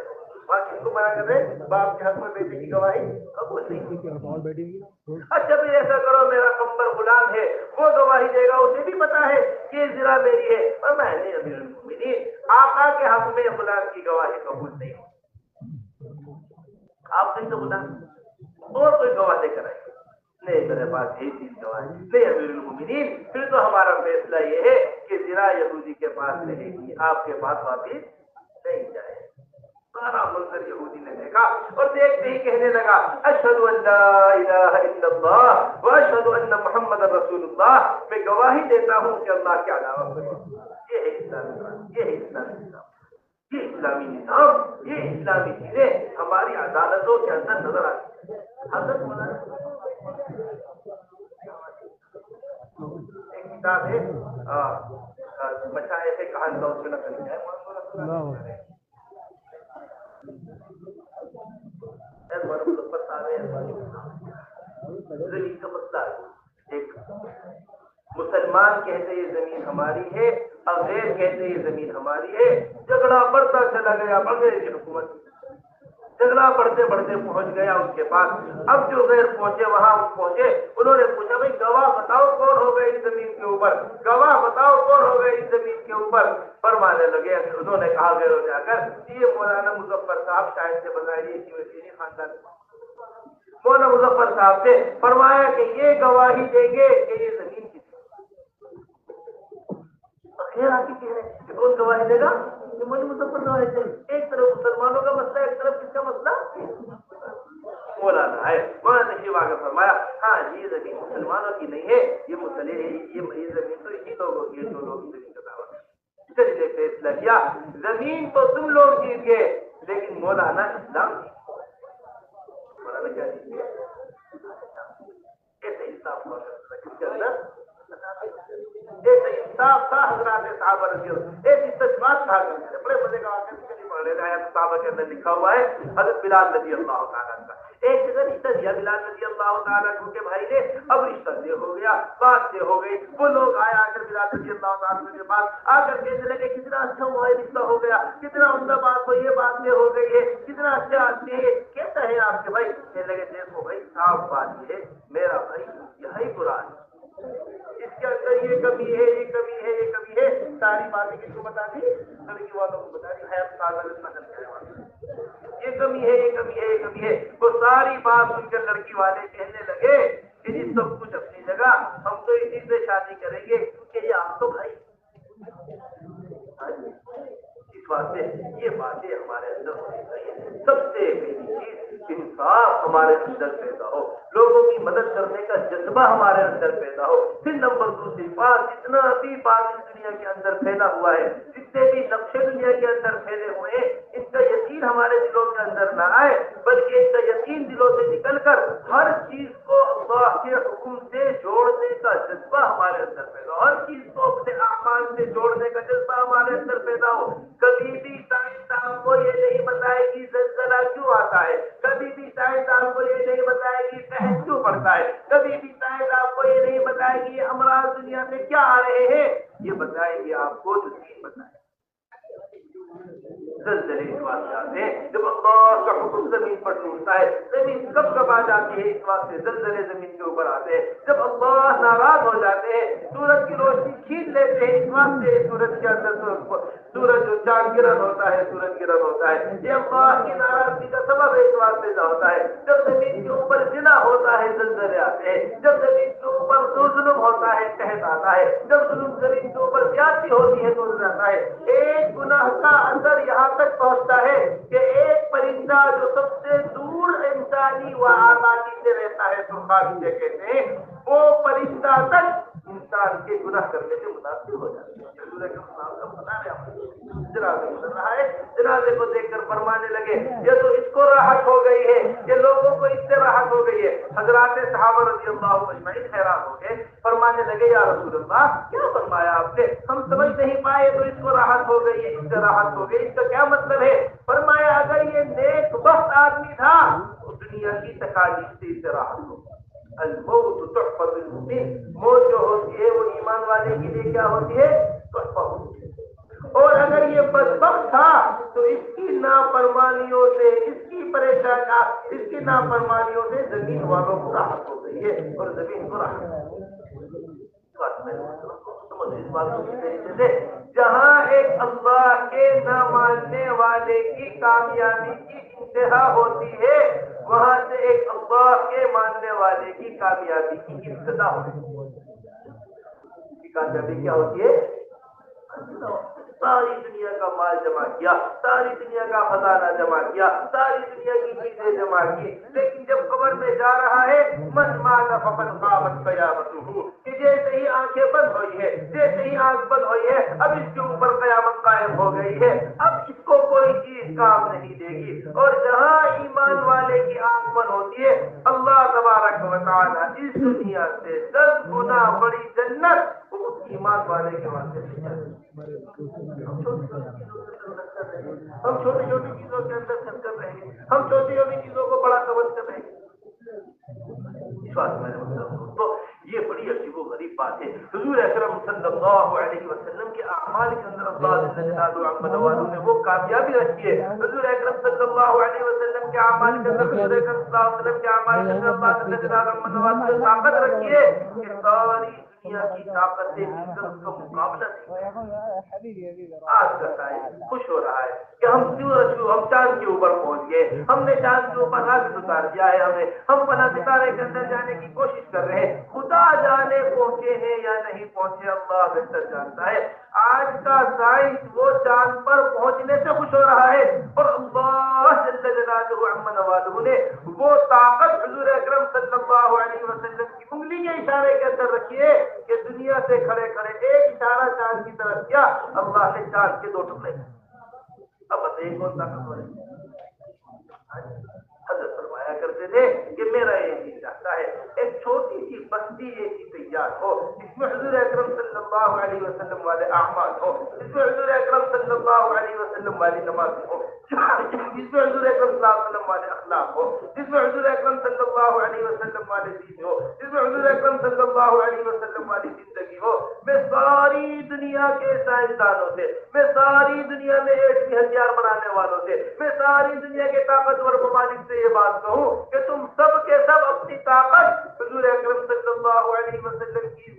A: کس کو منع کر رہے؟ باپ کے حق میں بیٹے کی گواہی قبول نہیں ہوتی۔ اچھا بھی ایسا کرو میرا کمبر غلام ہے وہ گواہی دے گا، اسے بھی پتا ہے کہ یہ زرا میری ہے، اور میں نہیں امیر المومنین آقا کے حق میں غلام کی گواہی قبول نہیں ہوتی، آپ نہیں تو غلام اور کوئی گواہ دے کر آئے نہیں، میرے پاس یہی چیز گواہ ہے نہیں امیر المومنین، پھر تو ہمارا فیصلہ یہ ہے کہ زرا یہودی کے پاس رہے گی، آپ کے پاس واپس نہیں جائے۔ سارا منظر یہودی نے دیکھا اور دیکھتے ہی کہنے لگا اشہد ان لا الہ الا اللہ واشہد ان محمد رسول اللہ، میں گواہی دیتا ہوں کہ اللہ کے علاوہ یہ ہے اسلامی نظام، یہ ہے اسلامی نظام، یہ اسلامی نظام، یہ اسلامی چیزیں ہماری عدالتوں کے اندر نظر آتی ہیں۔ حضرت مولانا ایک کتاب ہے مشائخ کہانی کا، اس میں نقل ہے زمین کا مسئلہ ہے، ایک مسلمان کہتے یہ زمین ہماری ہے، انگریز کہتے یہ زمین ہماری ہے، جھگڑا بڑھتا چلا گیا، انگریز کی حکومت جھگڑا بڑھتے بڑھتے پہنچ گیا ان کے پاس۔ اب جو غیر پہنچے وہاں پہنچے، انہوں نے پوچھا بھائی گواہ بتاؤ کون ہو گئے اس زمین کے اوپر، گواہ بتاؤ کون ہو گئے اس زمین کے اوپر۔ فرمانے لگے، انہوں نے کہا گئے جا کر یہ مولانا مظفر صاحب شاید سے بظاہر یہ خاندان مولانا مظفر صاحب سے فرمایا کہ یہ گواہی دیں گے کہ یہ زمین کی خیر آپ کی کہہ رہے ہیں کہ کون گواہی دے گا؟ کہ مولانا مظفر گواہی دے گا۔ ایک طرف مسلمانوں کا مسئلہ، ایک طرف کس کا مسئلہ؟ مولانا ہے۔ مولانا تشریف آ کر فرمایا ہاں یہ زمین مسلمانوں کی نہیں ہے، یہ مسئلے یہ زمین تو اسی لوگوں کی ہے جو لوگ زمین کا دعویٰ کرتے ہیں۔ چلیے فیصلہ کیا، زمین تو تم لوگ جیت گئے لیکن مولانا اسلام مولانا کیا جیت گئے؟ ایسے انصاف ہوا کرتا کس کے اندر؟ ایسے انصاف تھا حضرات صحابہ رضی اللہ، ایسی تجربات تھا کرتے بڑے مزے کا واقعہ نہیں پڑھ رہے ہیں، صحابہ کے اندر لکھا ہوا ہے حضرت بلال رضی اللہ تعالیٰ کا ایک جگہ رشتہ دیا بلال رضی اللہ تعالیٰ کے بھائی نے، اب رشتہ دے ہو گیا، بات سے ہو گئی، وہ لوگ آئے آ کر بلال رضی اللہ تعالیٰ کے پاس آ کر کہنے لگے کتنا اچھا ہوا ہے رشتہ ہو گیا، کتنا عمدہ بات ہو، یہ بات سے ہو گئی ہے، کتنا اچھا آدمی ہے، کیسا ہے آپ کے بھائی؟ کہنے لگے دیکھو بھائی صاف بات یہ ہے میرا بھائی یہی برا ہے، اس کے اندر یہ کمی ہے، یہ کمی ہے، یہ کمی ہے، ساری باتیں کس کو بتا دی؟ لڑکی والوں کو بتا دی، حیات تازہ نسل کرنے والے، یہ کمی ہے، یہ کمی ہے، یہ کمی ہے، وہ ساری بات سن کر لڑکی والے کہنے لگے کہ جی سب کچھ اپنی جگہ، ہم تو اسی سے شادی کریں گے کیونکہ یہ آپ تو بھائی، اس واسطے یہ باتیں ہمارے اندر ہونی چاہیے۔ سب سے پہلی چیز انصاف ہمارے اندر پیدا ہو، لوگوں کی مدد کرنے کا جذبہ ہمارے اندر پیدا ہو۔ پھر نمبر دوسری بات، جتنا بھی باطل دنیا کے اندر پھیلا ہوا ہے، جتنے بھی نقشے دنیا کے اندر پھیلے ہوئے ہیں، ان کا یقین ہمارے دلوں کے اندر نہ آئے، بلکہ ان کا یقین دلوں سے نکل کر ہر چیز کو اللہ کے حکم سے جوڑنے کا جذبہ ہمارے اندر پیدا ہو، ہر چیز کو اپنے اعمال سے جوڑنے کا جذبہ ہمارے اندر پیدا ہو۔ کبھی بھی سائنسدان کو یہ نہیں بتائے کہ زلزلہ کیوں آتا ہے، کبھی بھی سائنسدان کو یہ نہیں بتائے کہ قحط کیوں پڑتا ہے، کبھی بھی سائنسدان کو یہ نہیں بتائے کہ یہ امراض دنیا میں کیا آ رہے ہیں، یہ بتائیں گے آپ کو جو دین بتائے۔ زلزلے اس واسطے آتے ہیں جب اللہ کا حکم زمین پر ٹوٹتا ہے، زمین کب کب آ جاتی ہے، اس واسطے زلزلے زمین کے اوپر آتے ہیں۔ جب اللہ ناراض ہو جاتے ہیں، سورج کی روشنی کھینچ لیتے ہیں، اس واسطے سورج کے اندر سورج چاند گرہن ہوتا ہے، سورج گرہن ہوتا ہے، یہ اللہ کی ناراضگی کا سبب ہے، اس واسطے ہوتا ہے۔ جب زمین کے اوپر زنا ہوتا ہے، زلزلے آتے ہیں، جب زمین کے اوپر ظلم ہوتا ہے، قحط آتا ہے، جب ظلم زمین کے اوپر زیادتی ہوتی ہے تو آتا ہے۔ ایک گناہ کا اثر یہاں تک پہنچتا ہے کہ ایک پرندہ جو سب سے دور انسانی و آبادی سے رہتا ہے، سرخاب جسے کہتے ہیں، وہ پرندہ تک انسان کے گناہ کرنے سے متاثر ہو جاتا ہے۔ جنازے گزر رہا ہے، جنازے کو دیکھ کر فرمانے لگے یہ تو اس کو راحت ہو گئی ہے، یہ لوگوں کو اس سے راحت ہو گئی ہے۔ حضرات صحابہ رضی اللہ اجمعین حیران ہو گئے، فرمانے لگے یا رسول اللہ کیا فرمایا آپ نے، ہم سمجھ نہیں پائے، تو اس کو راحت ہو گئی ہے، اس سے راحت ہو گئی، اس کا کیا مطلب ہے؟ فرمایا اگر یہ نیک بخت آدمی تھا تو دنیا کی تکالیف سے اس سے راحت ہو۔ الموت تحفۃ المؤمن، موت جو ہوتی ہے وہ ایمان والے کے لیے کیا ہوتی ہے؟ تحفہ ہوتی ہے۔ اور اگر یہ بدبخت تھا تو اس کی نافرمانیوں سے، اس کی پریشانیاں، اس کی نافرمانیوں سے زمین والوں کو راحت ہو گئی ہے اور زمین کو راحت ہو گئی ہے۔ اس بات کو اس طریقے سے جہاں ایک اللہ کے نہ ماننے والے کی کامیابی کی انتہا ہوتی ہے، وہاں سے ایک اللہ کے ماننے والے کی کامیابی کی ابتدا ہوتی ہے۔ کی کامیابی کیا ہوتی ہے؟ ساری دنیا کا مال جمع کیا، ساری دنیا کا خزانہ جمع کیا، ساری دنیا کی چیزیں جمع کی، لیکن جب قبر میں جا رہا ہے من مات فقد قامت قیامتہ، کہ جیسے ہی آنکھیں بند ہوئی ہے، جیسے ہی آنکھ بند ہوئی ہے، اب اس کے اوپر قیامت قائم ہو گئی ہے، اب اس کو کوئی چیز کام نہیں دے گی۔ اور جہاں ایمان والے کی آنکھ بند ہوتی ہے، اللہ تبارک و تعالی اس دنیا سے 10 گنا بڑی جنت ایمان والے کے واسطے نہیں جاتی۔ ہم چھوٹی چھوٹی چیزوں کے اندر خرچ کر رہے ہیں، ہم چھوٹی چھوٹی چیزوں کو بڑا سمجھ کر رہے ہیں۔ تو یہ بڑی عجیب و غریب بات ہے۔ حضور اکرم صلی اللہ علیہ وسلم کے اعمال کے اندر اللہ جل جلالہ نے وہ کامیابی رکھی ہے۔ حضور اکرم صلی اللہ علیہ وسلم کے اعمال کے اندر، حضور اکرم صلی اللہ علیہ وسلم کے اعمال کے اندر اللہ جل جلالہ نے طاقت رکھی ہے کہ ساری دنیا کی طاقت سے مل کر اس کا مقابلہ آج کا سائنس خوش ہو رہا ہے کہ ہم چاند کے اوپر پہنچ گئے، ہم نے چاند کے اوپر راکٹ اتار دیا ہے، ہم فلاں ستارے کے اندر جانے کی کوشش کر رہے ہیں۔ خدا جانے پہنچے ہیں یا نہیں پہنچے، اللہ بہتر جانتا ہے۔ آج کا سائنس وہ چاند پر پہنچنے سے خوش ہو رہا ہے، اور اللہ جل جلالہ عما نوالہ نے وہ طاقت حضور اکرم صلی اللہ علیہ وسلم کی انگلی کے اشارے کے اندر رکھی ہے کہ دنیا سے کھڑے کھڑے ایک اشارہ چاند کی طرف کیا، اللہ نے چاند کے 2 ٹکڑے۔ اب بتائیے کون طاقتور ہے؟ حضرت فرمایا کرتے تھے کہ میرا یہ جی چاہتا ہے ایک چھوٹی سی بستی ایسی تیار ہو جس میں حضور اکرم صلی اللہ علیہ وسلم والے اعمال ہو، جس میں حضور اکرم صلی اللہ علیہ وسلم والی نماز ہو، جس میں حضور اکرم صلی اللہ علیہ وسلم والے اخلاق ہو، جس میں حضور اکرم صلی اللہ علیہ وسلم والے دین ہو، جس میں حضور اکرم صلی اللہ علیہ وسلم والی زندگی ہو۔ میں ساری دنیا کے سائنسدانوں سے، میں ساری دنیا میں ایٹمی ہتھیار بنانے والوں سے، میں ساری دنیا کے طاقتور ممالک سے یہ بات کہوں کہ تم سب کے سب اپنی طاقت حضور اکرم صلی اللہ علیہ وسلم کی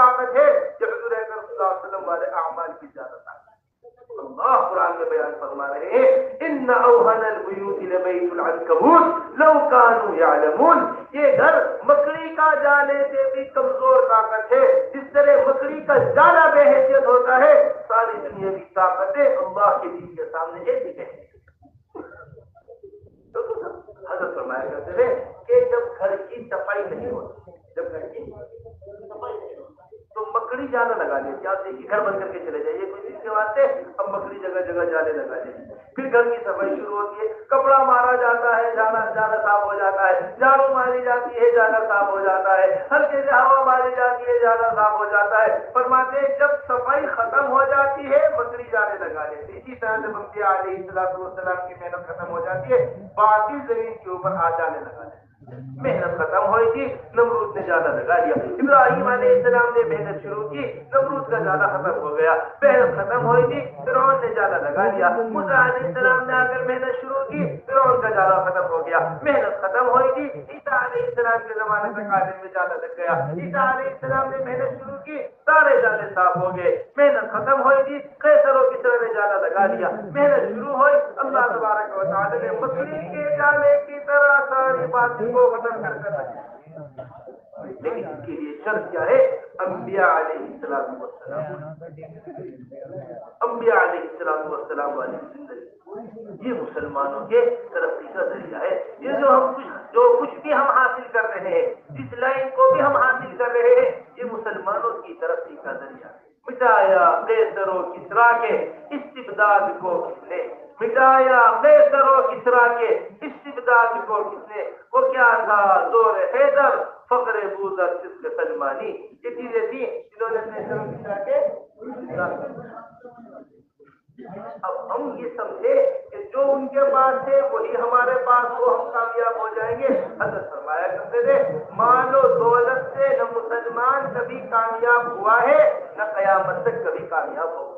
A: طاقت ہے کہ حضور اکرم صلی اللہ علیہ وسلم والے اعمال کی زیادہ طاقت. اللہ قرآن میں بیان فرما رہے ہیں ان اوہن البیوت لبیت العنکبوت لو کانوا یعلمون. یہ گھر مکڑی کا جالے سے بھی کمزور طاقت ہے. جس طرح مکڑی کا جالا بے حیثیت ہوتا ہے, ساری دنیا کی طاقتیں اللہ کے دین کے سامنے ایک ہی ہیں. حضرت فرمایا کرتے تھے کہ جب گھر کی صفائی نہیں ہوتی, جب گھر کی صفائی نہیں ہوتی تو مکڑی جالا لگا لیتی. آپ دیکھیے گھر بند کر کے چلے جائیے کوئی چیز کے واسطے, اب مکڑی جگہ جگہ جالے لگا لیتی. پھر گھر کی صفائی شروع ہوتی ہے, کپڑا مارا جاتا ہے, جالا صاف ہو جاتا ہے, جھاڑو ماری جاتی ہے, جالا صاف ہو جاتا ہے, ہلکے سے ہوا ماری جاتی ہے, جالا صاف ہو جاتا ہے. فرماتے ہیں جب صفائی ختم ہو جاتی ہے مکڑی جالے لگا لیتی. اسی طرح جب انبیاء علیہ السلام کی محنت ختم ہو جاتی ہے باقی زمین کے اوپر آ جانے لگا لیتی. محنت ختم ہوئی تھی, نمرود نے جالا لگا لیا. ابراہیم علیہ السلام نے محنت شروع کی, نمرود کا جالا ختم ہو گیا. محنت ختم ہوئی تھی, فرعون نے جالا لگا لیا. موسیٰ علیہ السلام نے آ کر محنت شروع کی, فرعون کا جالا ختم ہو گیا. محنت ختم ہوئی تھی, عیسیٰ علیہ السلام کے زمانے تک عالم میں جالا لگ گیا. عیسیٰ علیہ السلام نے محنت شروع کی, سارے جالے صاف ہو گئے. محنت ختم ہوئی تھی, قیصر و کسریٰ نے جالا لگا لیا. محنت شروع ہوئی, اللہ تبارک و تعالی نے مکڑی کے جالے کی طرح ساری باتوں کو ختم کر رکھا. لیکن اس کے لیے شرط کیا ہے؟ انبیاء علیہ السلام انبیاء علیہ السلام والی زندگی, یہ مسلمانوں کے ترقی کا ذریعہ ہے. یہ جو کچھ بھی ہم حاصل کر رہے ہیں, جس لائن کو بھی ہم حاصل کر رہے ہیں, یہ مسلمانوں کی ترقی کا ذریعہ ہے. مٹایا قیصر و کسریٰ کے استبداد کو کس نے, مٹایا قیصر و کسریٰ کے استبداد کو کس نے. وہ کیا تھا؟ زور حیدر, فقر بوذر, صدق سلمانی. یہ چیزیں تھیں جنہوں نے قیصر و کسریٰ کے. اب ہم یہ سمجھے کہ جو ان کے پاس ہے وہی ہمارے پاس ہو, ہم کامیاب ہو جائیں گے. حضرت فرمایا کرتے تھے مال و دولت سے نہ مسلمان کبھی کامیاب ہوا ہے نہ قیامت تک کبھی کامیاب ہوگا.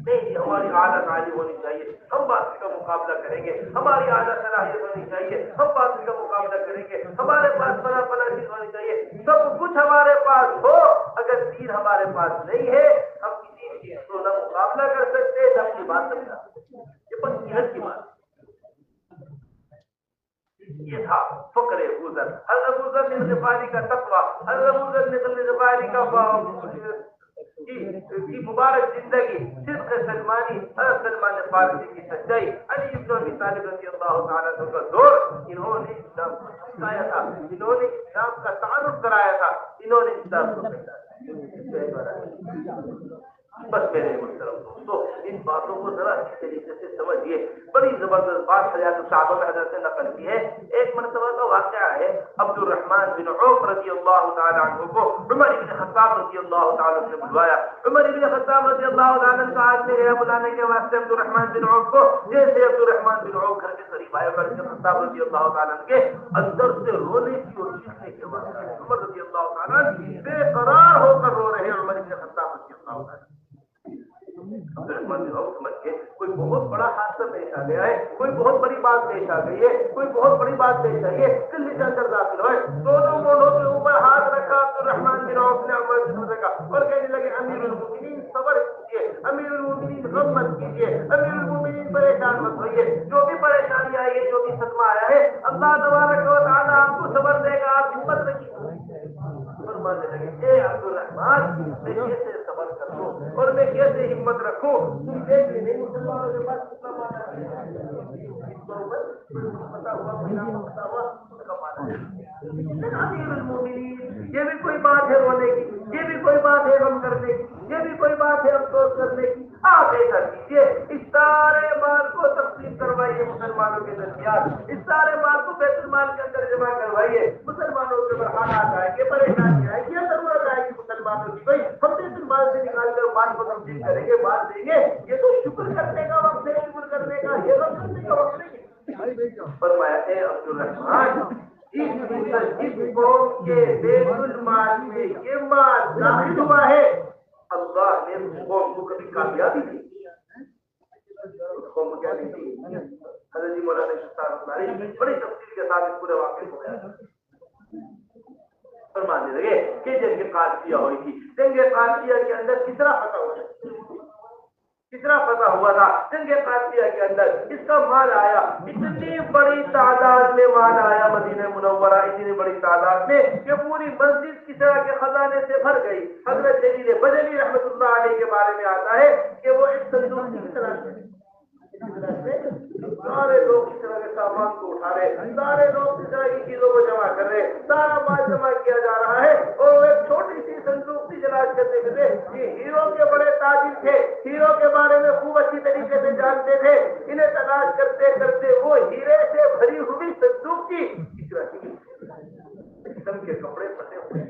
A: نہیں, ہماری عادت عالی ہونی چاہیے, ہم باطل کا مقابلہ کریں گے. ہماری عادت صلاحیت ہونی چاہیے, ہم باطل کا مقابلہ کریں گے. ہمارے پاس فلاں چیز ہونی چاہیے, سب کچھ ہمارے پاس ہو, اگر دین ہمارے پاس نہیں ہے ہم کسی چیز کو نہ مقابلہ کر سکتے نہ اپنی بات سمجھا. یہ بس کی بات. یہ تھا فقر بوذر. حضرت ابو ذر غفاری کا تقویٰ, حضرت ابو ذر غفاری کا کی مبارک زندگی, صدق سلمانی, حضرت سلمان فارسی کی سچائی, علی بن ابی طالب رضی اللہ تعالیٰ عنہ کا دور, انہوں نے اسلام کو سکھایا تھا, انہوں نے اسلام کا تعارف کرایا تھا, انہوں نے اسلام کو پہچانا. بس میرے محترم دوستو, ان باتوں کو ذرا اچھی طریقے سے سمجھیے. بڑی زبردست بات حیات الصحابہ میں حضرت نے نقل کی ہے. ایک مرتبہ کا واقعہ ہے, عبد الرحمن بن عوف رضی اللہ تعالیٰ عنہ کو عمر بن خطاب رضی اللہ تعالیٰ نے بلوایا. عمر بن خطاب رضی اللہ تعالیٰ کا آدمی گیا بلانے کے واسطے عبد الرحمن بن عوف کو. جیسے عبد الرحمن بن عوف گھر کے قریب آئے, عمر بن خطاب رضی اللہ تعالیٰ کے اندر سے رونے کی اور چیخنے کے واسطے عمر رضی اللہ تعالیٰ بے قرار ہو کر رو رہے ہیں. عمر بن خطاب رضی اللہ تعالیٰ کوئی بہت بڑا حادثہ پیش آ گیا ہے, کوئی بہت بڑی بات پیش آ گئی ہے, کوئی بہت بڑی بات پیش آئی ہے. جلدی سے اندر داخل ہوئے, دونوں مونوں کے اوپر ہاتھ رکھا عبد الرحمن بن عوف نے عمر بن خطاب کا, اور کہنے لگے امیر المؤمنین صبر کیجیے, امیر المؤمنین غم مت کیجیے, امیر المؤمنین پریشان مت ہوئیے. جو بھی پریشانی آئی ہے, جو بھی صدمہ آیا ہے, اللہ تبارک و تعالیٰ آپ کو صبر دے گا, آپ ہمت رکھیے. فرمانے لگے اے عبد الرحمن, میں کیسے صبر کروں اور میں کیسے ہمت رکھوں؟ تم دیکھ لیں نہیں مسلمانوں کے پاس کتنا مانا یہ بھی کوئی بات ہے رونے کی, یہ بھی کوئی بات ہے غم کرنے کی, یہ بھی کوئی بات ہے افسوس کرنے کی. آپ ایسا کیجیے, اس سارے مال کو تقسیم کروائیے مسلمانوں کے درمیان, اس سارے مال کو بیت المال کے اندر جمع کروائیے. مسلمانوں کے اوپر حالات آئیں گے, پریشانی آئے گی, ضرورت آئے گی مسلمانوں کی, بھائی ہم بیت المال سے نکال کر مال کو تقسیم کریں گے, مال دیں گے. یہ تو شکر کرنے کا وقت ہے, شکر کرنے کا, یہ غم کرنے کا وقت نہیں. فرمایا اے عبد الرحمن, جس قوم کے بیت المال میں یہ مال داخل ہوا ہے, اللہ نے اس قوم کو کبھی کامیابی دی. اس قوم کو کیا دی تھی؟ حضرت مولانا بڑی تفصیل کے ساتھ اس پورے واقعے کو بیان. فرمانے لگے کہ جنگ قادسیہ ہوئی تھی. جنگ قادسیہ کے اندر کتنا فتح ہوا تھا. جنگ قادسیہ کے اندر اس کا مال آیا, اتنی بڑی تعداد میں مال آیا مدینہ منورہ, اتنی بڑی تعداد میں کہ پوری مسجد کسرا کے خزانے سے بھر گئی. حضرت جلیل بجلی رحمۃ اللہ علیہ کے بارے میں آتا ہے کہ وہ ایک صندوق کی تلاش میں سارے لوگ اس طرح کے سامان کو اٹھا رہے, سارے لوگ اس طرح کی چیزوں کو جمع کر رہے, سارا مال جمع کیا جا رہا ہے. اور ایک چھوٹی سی صندوق کی تلاش کرتے کرتے, یہ ہیرو کے بڑے تاجر تھے, ہیرو کے بارے میں خوب اچھی طریقے سے جانتے تھے. انہیں تلاش کرتے کرتے وہ ہیرے سے بھری ہوئی صندوق کی قسم کے کپڑے پھٹے ہوئے,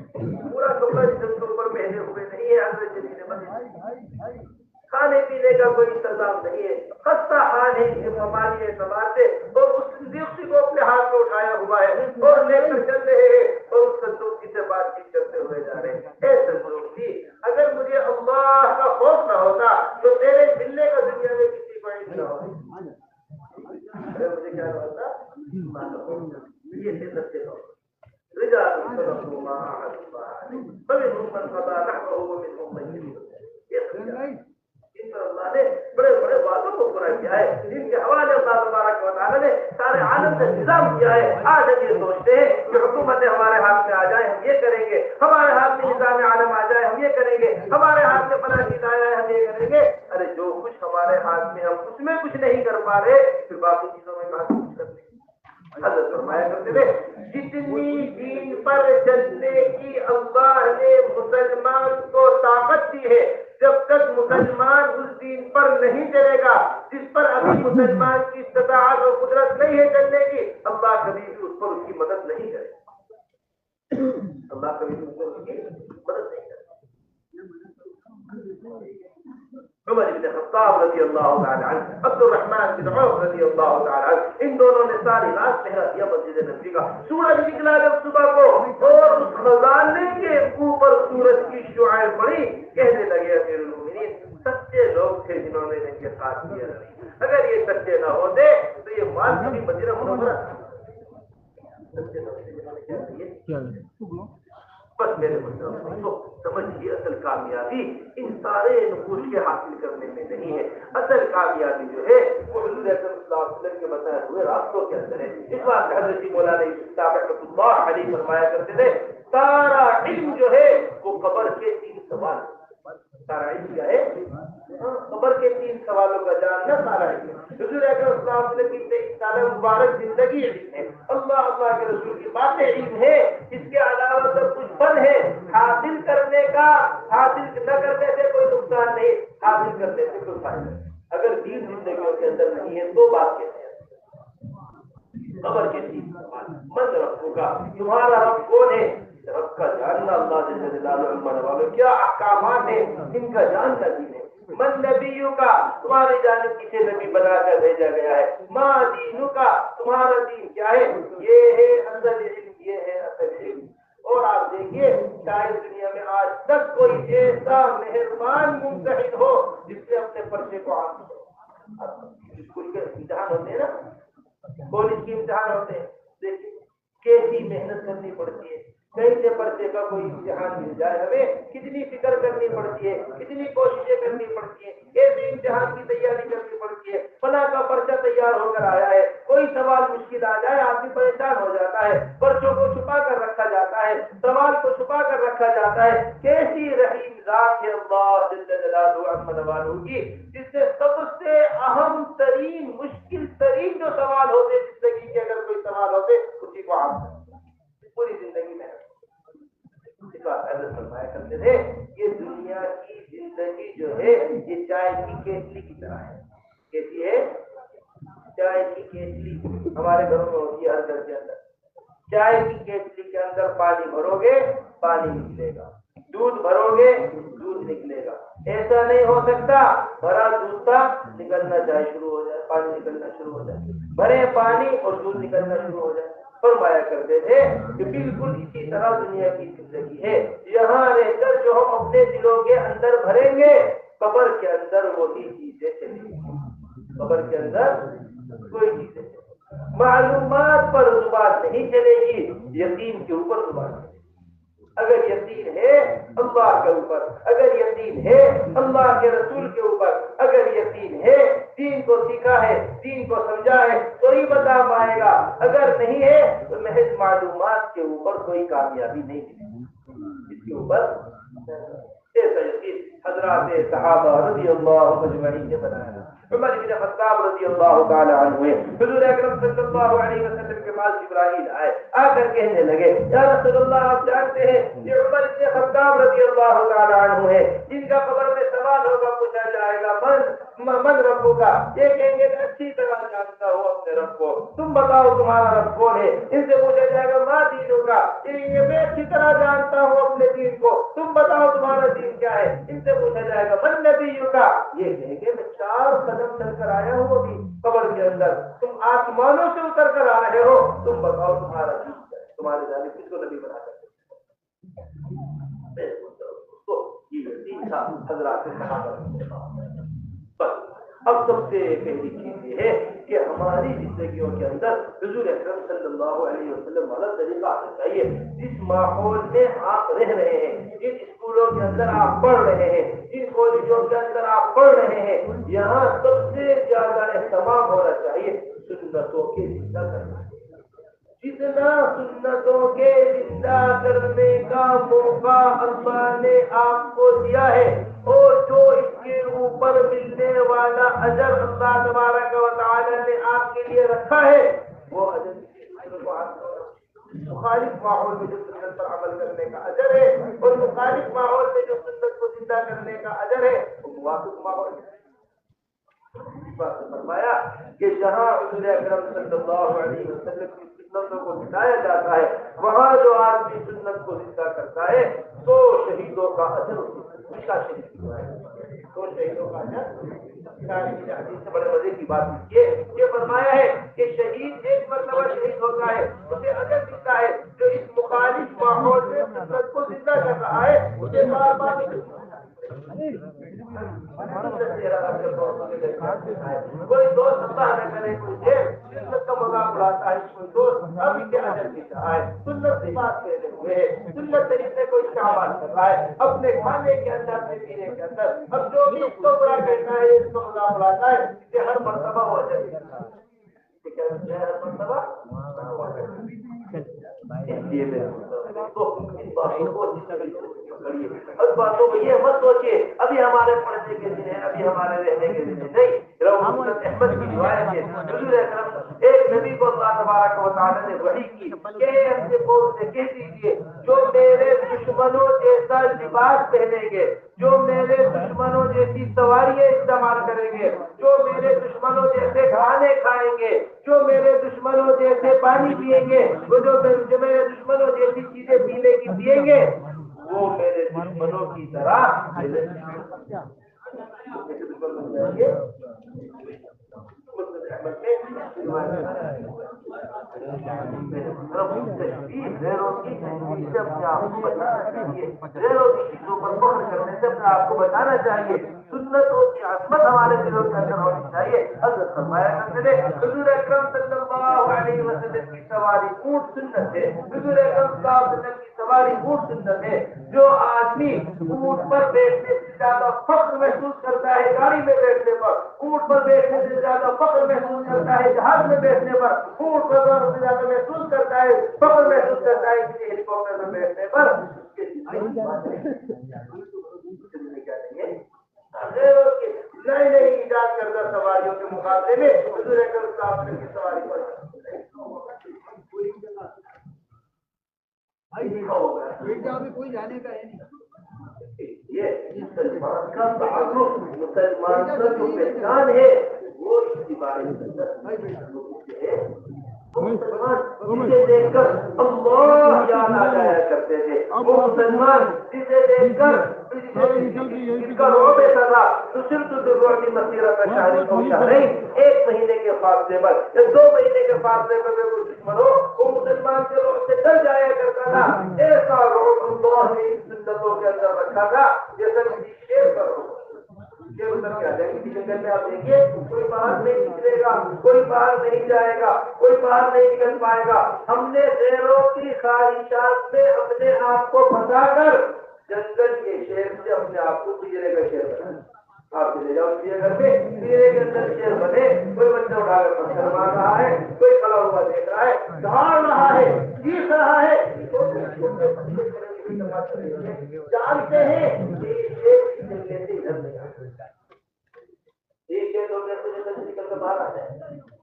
A: پورا کپڑا جسم کے اوپر پہنے ہوئے نہیں ہے. حضرت جلیل بجلی کھانے پینے کا کوئی انتظام نہیں ہے, خستہ حال ہے اس ممالی اعتبار سے, اور اس صندوق کو اپنے ہاتھ میں اٹھایا ہوا ہے اور لے کر چل رہے ہیں اور اس صندوق سے بات چیت کرتے ہوئے جا رہے ہیں. اے صندوق جی, اگر مجھے اللہ کا خوف نہ ہوتا تو تیرے ملنے کا دنیا میں کسی کو علم نہ ہوتا. اگر مجھے کیا ہوتا یہ سنت کے لوگ رجال صدقوا ما عاهدوا الله عليه فمنهم من قضى نحبه ومنهم من ينتظر. اللہ نے بڑے بڑے وعدوں کو پورا کیا ہے, جن کے حوالے اللہ تبارک و تعالیٰ نے سارے عالم سے نظام کیا ہے. آج ہم یہ سوچتے ہیں کہ حکومتیں ہمارے ہاتھ میں آ جائیں ہم یہ کریں گے, ہمارے ہاتھ میں نظام عالم آ جائے ہم یہ کریں گے, ہمارے ہاتھ میں فلاں چیز آیا ہے ہم یہ کریں گے. ارے جو کچھ ہمارے ہاتھ میں ہم اس میں کچھ نہیں کر پا رہے, پھر باقی چیزوں میں کہاں کچھ کرتے. حضرت فرمایا کرتے تھے جتنی دین پر چلنے کی اللہ نے مسلمان کو طاقت دی ہے, جب تک مسلمان اس دین پر نہیں چلے گا جس پر ابھی مسلمان کی استطاعت اور قدرت نہیں ہے چلنے کی, اللہ کبھی بھی اس پر اس کی مدد نہیں کرے. اللہ کبھی بھی اس پر اس کی مدد نہیں کرے. عمر بن خطاب رضی اللہ تعالی عنہ, عبد الرحمن بن عوف رضی اللہ تعالی عنہ, ان دونوں نے ساری رات پہرا دیا مسجد نبوی کا. سورج نکلا جب صبح کو اور اس خزانے کے اوپر سورج کی شعاعیں پڑی, کہنے لگے امیر المومنین سچے لوگ تھے جنہوں نے ان کے ساتھ کیا. اگر یہ سچے نہ ہوتے تو یہ مال کبھی مدینہ منورہ سچے نہ ہوتے جنہوں نے کیا کیا. بس میرے مطلب سمجھیے اصل کامیابی ان سارے نقوش کے حاصل کرنے میں نہیں ہے. اصل کامیابی جو ہے وہ حضور اکرم صلی اللہ علیہ وسلم کے بتائے ہوئے راستوں کے اندر ہے. اس بات حضرت مولانا یوسف صاحب رحمۃ اللہ علیہ فرمایا کرتے تھے سارا علم جو ہے وہ قبر کے 3 سوال. سارا علم کیا ہے؟ قبر کے 3 سوالوں کا جاننا سارا علم ہے. حضور اکرم صلی اللہ علیہ وسلم کی 23 سالہ مبارک زندگی علم ہے, اللہ کے رسول کی باتیں علم ہے, اس کے علاوہ سب کچھ فن ہے. حاصل کرنے کا, حاصل نہ کرنے سے کوئی نقصان نہیں, حاصل کرنے سے کوئی فائدہ نہیں. اگر دین زندگیوں کے اندر نہیں ہے تو بات کہتے ہیں قبر کے 3 سوال. من رب کا, تمہارا رب کون ہے؟ رب کا جاننا اللہ جل جلالہ, کیا احکامات ہیں ان کا جاننا دین ہے. من نبیوں کا, تمہاری جانب کسے نبی بنا کر بھیجا گیا ہے. ما دینوں کا, تمہارا دین کیا ہے. یہ ہے اصل علم, یہ ہے اصل علم. اور آپ دیکھیے شاید دنیا میں آج تک کوئی ایسا مہربان ممتحن ہو جس نے اپنے پرچے کو حاصل ہو. اسکول کے امتحان ہوتے ہیں نا, کالج کے امتحان ہوتے ہیں, دیکھیے کیسی محنت کرنی پڑتی ہے. کہیں سے پرچے کا کوئی امتحان مل جائے ہمیں کتنی فکر کرنی پڑتی ہے, کتنی کوششیں کرنی پڑتی ہیں, ایسے امتحان کی تیاری کرنی پڑتی ہے. فلاں کا پرچہ تیار ہو کر آیا ہے, کوئی سوال مشکل آ جائے آدمی پریشان ہو جاتا ہے, پرچوں کو چھپا کر رکھا جاتا ہے, سوال کو چھپا کر رکھا جاتا ہے. کیسی رحیم ذات ہے اللہ جل جلالہ عظمت والو کی, جس سے سب سے اہم ترین مشکل ترین جو سوال ہوتے زندگی کے, اگر کوئی سوال ہوتے اسی کو آپ پوری زندگی میں فرمایا کرتے تھے یہ دنیا کی زندگی جو ہے یہ چائے کی کیتلی کی طرح ہے. کیسی ہے؟ چائے کی کیتلی ہمارے گھروں میں ہوتی ہے, ہر گھر کے اندر. چائے کی کیتلی کے اندر پانی بھرو گے پانی نکلے گا, دودھ بھرو گے دودھ نکلے گا. ایسا نہیں ہو سکتا بھرا دودھ تھا نکلنا چائے شروع ہو جائے, پانی نکلنا شروع ہو جائے, بھرے پانی اور دودھ نکلنا شروع ہو جائے. فرمایا کرتے تھے کہ بالکل اسی طرح دنیا کی زندگی ہے. یہاں رہ کر جو ہم اپنے دلوں کے اندر بھریں گے قبر کے اندر وہی چیزیں چلیں گی. قبر کے اندر کوئی چیزیں چلیں گی. معلومات پر زبان نہیں چلے گی, یقین کے اوپر زبان چلے گی. اگر یقین ہے اللہ کے اوپر، اگر یقین ہے اللہ کے رسول کے اوپر، اگر یقین ہے دین کو سیکھا ہے، دین کو سمجھا ہے تو ہی بتا پائے گا، اگر نہیں ہے تو محض معلومات کے اوپر کوئی کامیابی نہیں ملے اس کے اوپر ایسا یقین حضرات صحابہ رضی اللہ اجمعین نے بنایا۔ عمر بن خطاب رضی اللہ تعالی عنہ حضور اکرم صلی اللہ علیہ وسلم کے پاس جبرائیل آئے، آ کر کہنے لگے یا رسول اللہ آپ جانتے ہیں یہ عمر بن خطاب رضی اللہ تعالی عنہ ہے جن کا قبر میں سوال ہوگا پوچھا جائے گا من ربو کا، یہ کہیں گے اچھی طرح جانتا ہوں اپنے رب کو، تم بتاؤ تمہارا رب کون ہے، ان سے پوچھا جائے گا ماں دینوں کا، یہ میں اچھی طرح جانتا ہوں اپنے دین کو، تم بتاؤ تمہارا دین کیا ہے، ان سے پوچھا جائے گا من نبیوں کا، یہ کہیں گے میں 4 قدم چل کر آیا ہوں ابھی قبر کے اندر، تم آسمانوں سے اتر کر آ رہے ہو، تم بتاؤ تمہارا دین کیا ہے، تمہارے جانب کس کو نبی بنا کر حضرات اب سب سے پہلی چیز یہ ہے کہ ہماری زندگیوں کے اندر حضور اکرم صلی اللہ علیہ وسلم والا طریقہ آنا چاہیے۔ جس ماحول میں آپ رہ رہے ہیں، جن اسکولوں کے اندر آپ پڑھ رہے ہیں، جن کالجوں کے اندر آپ پڑھ رہے ہیں، یہاں سب سے زیادہ اہتمام ہونا چاہیے سنتوں کے زندہ کرنے، جتنا سنتوں کے زندہ کرنے کا موقع اللہ نے آپ کو دیا ہے اور جو اس کے اوپر ملنے والا اجر اللہ تبارک و تعالی نے آپ کے لیے رکھا ہے وہ اجر مخالف ماحول میں جو سنت پر عمل کرنے کا اجر ہے اور مخالف ماحول میں جو سنت کو زندہ کرنے کا اجر ہے وہ موافق ماحول ہے۔ فرمایا کہ جہاں حضور اکرم صلی اللہ علیہ وسلم کی سنتوں کو بتایا جاتا ہے وہاں جو آدمی سنت کو زندہ کرتا ہے تو شہیدوں کا اجر اس کا شہید ہوا ہے، تو شہیدوں کا اجر حدیث سے بڑے مزے کی بات یہ فرمایا ہے کہ شہید ایک مرتبہ شہید ہوتا ہے اسے اجر ملتا ہے، جو اس مخالف ماحول میں سنت کو زندہ کر رہا ہے اسے بار بار کوئی دوست اللہ نہ کرے، کوئی دیر سنت کا مذاق اڑاتا ہے، کوئی دوست اب ان کے اجر بھی رہا ہے، سنت کی بات کہتے ہوئے سنت طریقے کو استعمال کر رہا ہے اپنے کھانے کے اندر، اپنے پینے کے اندر، اب جو بھی اس کو برا کہتا ہے اس کو مذاق اڑاتا ہے کہ ہر مرتبہ ہو جائے ہر مرتبہ اس لیے میں باتوں کو یہ مت سوچیے ابھی ہمارے پڑھنے کے دن ہیں، ابھی ہمارے رہنے کے دن نہیں۔ احمد کی روایت ہے حضور اکرم ایک نبی کو اللہ تبارک و تعالی نے وحی کی کہ اپنے قوم سے کہہ دیجیے جو میرے دشمنوں جیسا لباس پہنیں گے، جو میرے دشمنوں جیسی سواریاں استعمال کریں گے، جو میرے دشمنوں جیسے کھانے کھائیں گے، جو میرے دشمنوں جیسے پانی پیئیں گے، وہ جو میرے دشمنوں جیسی چیزیں پینے کی پیئیں گے وہ میرے دشمنوں کی طرح آپ کو بتانا چاہیے سنتوں کی عظمت ہمارے دلوں کے اندر ہونی چاہیے۔ حضرت فرمایا کرتے تھے حضور اکرم صلی اللہ علیہ وسلم کی سواری اونٹ سنت ہے، حضور اکرم صلی اللہ علیہ وسلم کی سواری اونٹ سنت ہے۔ جو آدمی اونٹ پر بیٹھنے سے زیادہ فخر محسوس کرتا ہے گاڑی میں بیٹھنے پر، اونٹ پر بیٹھنے سے زیادہ فخر محسوس کرتا ہے جہاز میں بیٹھنے پر، اونٹ پر سے زیادہ محسوس کرتا ہے فخر محسوس کرتا ہے کسی ہیلی کاپٹر میں بیٹھنے پر، نئی نئی ایجاد کردہ سواریوں کے مقابلے میں حضور اکرم صلی اللہ علیہ وسلم کی سواری پر کوئی جانے کا ہے نہیں۔ یہ مسلمان کا تعلق، مسلمان کا جو پہچان ہے وہ اس کے بارے میں مسلمان جسے دیکھ کر اللہ یاد آ جایا کرتے تھے، وہ مسلمان جسے دیکھ کر اس کا روب سزا صرف ضرورت مسیرت کا شاہری کو شہرین، 1 مہینے کے فاصلے پر یا 2 مہینے کے فاصلے پر وہ دشمن ہو وہ مسلمان کے روب سے ڈر جایا کرتا تھا۔ ایسا روب اللہ نے سنتوں کے اندر رکھا تھا جیسا کسی شیر کا روب۔ یہ اتر کے آ جائیں گے جنگل میں. آپ دیکھیے کوئی باہر نہیں نکلے گا, کوئی باہر نہیں جائے گا, کوئی باہر نہیں نکل پائے گا. ہم نے غیروں کی خواہشات میں اپنے آپ کو پھنسا کر جنگل کے شیر سے اپنے آپ کو پجرے کا شیر بنا. آپ چلے جاؤ پجرے گھر میں, پجرے کے اندر شیر بنے, کوئی بچہ اٹھا کر پتھر مار رہا ہے, کوئی کھڑا ہوا دیکھ رہا ہے, دھاڑ رہا ہے, چیخ رہا ہے. جانتے ہیں ایک شیر سے ادھر نہیں آتا, ایک شیر 2 منٹ سے جنگل سے نکل کر باہر آ جائے,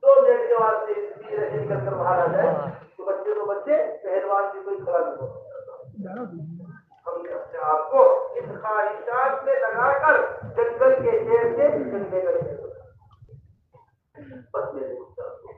A: 2 منٹ کے بعد سے پجرے سے نکل کر باہر آ جائے تو بچے پہلوان بھی کوئی کھڑا نہیں ہو سکتا. ہم نے اپنے آپ کو اس خواہشات میں لگا کر جنگل کے شیر سے جنگل کا شیر بس میرے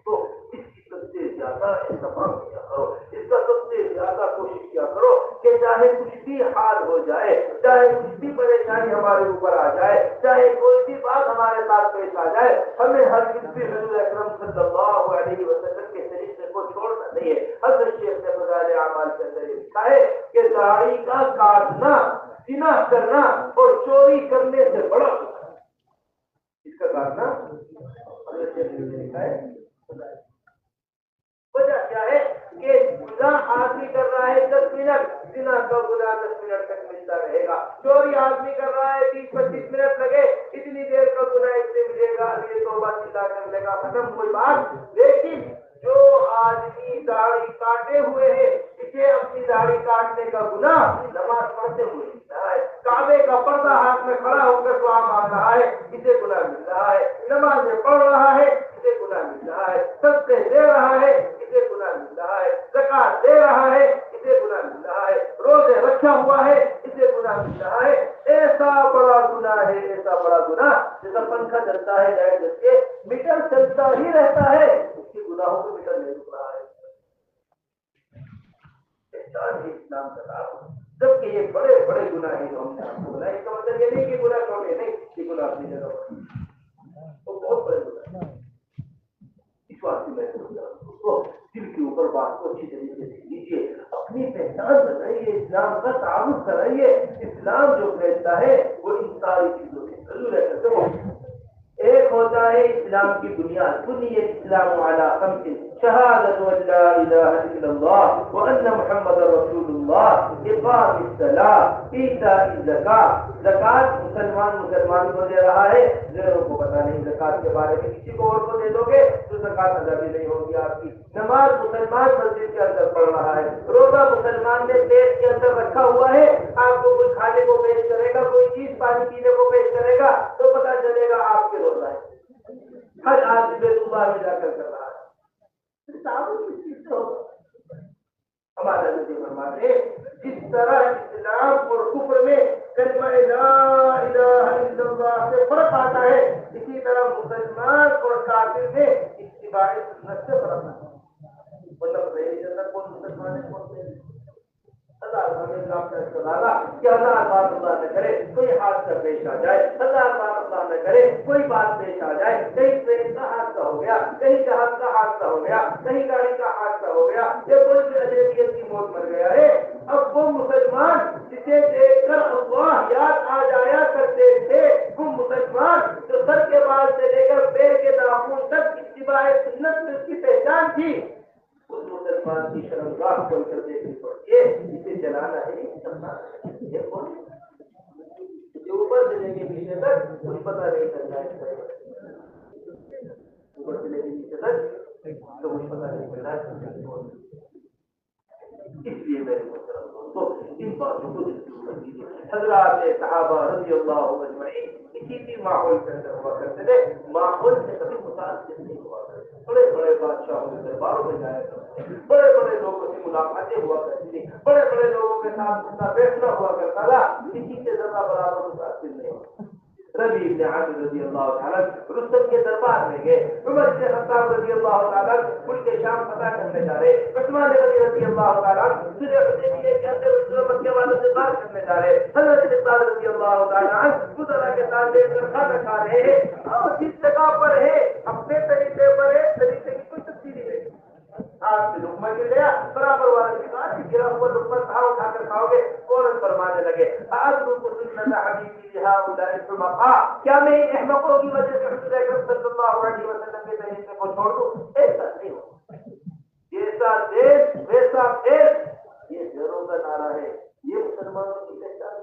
A: تو اس کی سب سے زیادہ اہتمام کیا کرو, اس کا سب سے زیادہ کوشش کیا کرو کہ چاہے کچھ بھی حال ہو جائے, چاہے کچھ بھی پریشانی ہمارے اوپر آ جائے, چاہے کوئی بھی بات ہمارے ساتھ پیش آ جائے, ہمیں ہر کسی حضور اکرم صلی اللہ علیہ وسلم کے طریقے کو چھوڑنا نہیں ہے. حضرت شیخ نے فضائل اعمال کے اندر یہ لکھا ہے کہ داڑھی کا کاٹنا, زنا کرنا اور چوری کرنے سے بڑا اس کا کاٹنا. وجہ کیا ہے کہ گناہ آدمی کر رہا ہے 10 منٹ, زنا کا گناہ 10 منٹ تک ملتا رہے گا. چوری آدمی کر رہا ہے 20-25 منٹ لگے, اتنی دیر کا گناہ اتنے ملے گا, یہ توبہ سیدھا کر لے گا, ختم کوئی بات. لیکن جو آدمی داڑھی کاٹے ہوئے ہے اسے اپنی داڑھی کاٹنے کا گناہ نماز پڑھتے ہوئے ملتا ہے. کعبے کا پردہ ہاتھ میں کھڑا ہو کر دعا مانگ رہا ہے, اسے گناہ مل رہا ہے. نمازیں پڑھ رہا ہے, اسے گناہ مل رہا ہے. صدقے دے رہا ہے, اسے گناہ مل رہا ہے. زکات دے رہا ہے, اسے گناہ مل رہا ہے. روزے رکھا ہوا ہے, اسے گناہ مل رہا ہے. ایسا بڑا گناہ ہے, ایسا بڑا گناہ جیسا پنکھا چلتا ہے, لائٹ جل کے میٹر چلتا ہی رہتا ہے, اس کے گناہوں کو میٹر نہیں رک رہا ہے. اسلام کا نام جبکہ یہ بڑے بڑے گناہ ہیں جو ہم نے آپ کو بتایا. اس کا مطلب یہ نہیں کہ گناہ چھوٹے نہیں, یہ گناہ اپنی جگہ پر وہ بہت بڑے گناہ. اس واسطے میں دل کے اوپر بات کو اچھی طریقے سے لیجیے, اپنی پہچان بنائیے, اسلام کا تعارف کرائیے. اسلام جو کہتا ہے وہ ان ساری چیزوں کی ضرورت ہے. ایک ہوتا ہے اسلام کی بنیاد, بنیت اسلام علی خمس, شہادت ان لا الہ الا اللہ وان محمد رسول اللہ, اقام الصلاۃ, ایتاء الزکاۃ. زکات مسلمان کو دے رہا ہے, غیروں کو پتہ نہیں زکات کے بارے میں, کسی کو اور کو دے دو گے تو زکات ادا بھی نہیں ہوگی آپ کی. نماز مسلمان مسجد کے اندر پڑھ رہا ہے, روزہ مسلمان نے پیٹ کے اندر رکھا ہوا ہے, آپ کو کوئی کھانے کو پیش کرے گا, کوئی چیز پانی پینے کو پیش کرے گا تو پتہ چلے گا آپ کے روزہ ہے. ہر آدمی بیت اللہ میں جا کر رہا ہے. ہمارا نبی فرماتے ہیں جس طرح اسلام اور کفر میں کلمہ لا الہ الا اللہ سے فرق آتا ہے, اسی طرح مسلمان اور کافر میں اتباع سنت سے فرق آتا ہے. مطلب میری جنت کون مسلمان ہے کون نہیں. کہ اللہ بار اللہ نہ کرے کوئی حادثہ پیش آ جائے, اللہ بار اللہ نہ کرے کوئی بات پیش آ جائے, کہیں ٹرین کا حادثہ ہو گیا, کہیں جہاز کا حادثہ ہو گیا, کہیں گاڑی کا حادثہ ہو گیا, یا کوئی بھی اجنبیت کی موت مر گیا ہے. اب وہ مسلمان جسے دیکھ کر اللہ یاد آ جایا کرتے تھے, وہ مسلمان جو سر کے بال سے لے کر پیر کے ناخن تک اتباع سنت میں اس کی پہچان تھی, اس مسلمان کی شرمگاہ کھول کر دیکھنی پڑتی ہے. اسے جلانا ہے, یہ کون اوپر سے لے کے پیچھے تک کچھ پتہ نہیں چلتا ہے. اوپر سے لے کے نیچے تک تو کچھ پتہ نہیں چلتا ہے. اس لیے میرے محترم دوستو ان باتوں کو ضرور کیجیے. حضرات صحابہ رضی اللہ اجمعین اسی بھی ماحول کے اندر ہوا کرتے تھے, ماحول سے کبھی متاثر نہیں ہوا کرتے. بڑے بڑے بادشاہوں کے درباروں میں جایا کرتے تھے, بڑے بڑے لوگوں سے ملاقاتیں ہوا کرتی تھی, بڑے بڑے لوگوں کے ساتھ اٹھنا بیٹھنا ہوا کرتا تھا, کسی سے ذرا برابر متاثر نہیں ہوتا. ربیع بن عامر رضی اللہ تعالیٰ رستم کے دربار میں گئے, عمر بن خطاب رضی اللہ تعالیٰ ملک شام فتح کرنے جا رہے, عثمان غنی رضی اللہ تعالیٰ صلح حدیبیہ کے اندر مکے والوں سے بات کرنے جا رہے, حضرت عثمان رضی اللہ تعالیٰ خدا کے ساتھ دیکھ کر کھانا کھا رہے ہیں, اور جس جگہ پر ہے اپنے طریقے پر ہے, طریقے کی کوئی تبدیلی نہیں. آپ سے لقمہ گر گیا, برابر والا نے کہا کہ گرا ہوا لقمہ کہاں اٹھا کر کھاؤ گے؟ فوراً فرمانے لگے اَأَتْرُكُ سُنَّةَ حَبِيبِي لِهَٰؤُلَاءِ الْحُمَقَاءِ، کیا میں ان احمقوں کی وجہ سے حضور اکرم صلی اللہ علیہ وسلم کے طریقے کو چھوڑ دوں؟ ایسا نہیں ہوگا. جیسا دیش ویسا دیش، یہ زیروں کا نعرہ ہے، یہ مسلمانوں کی پہچان ہے.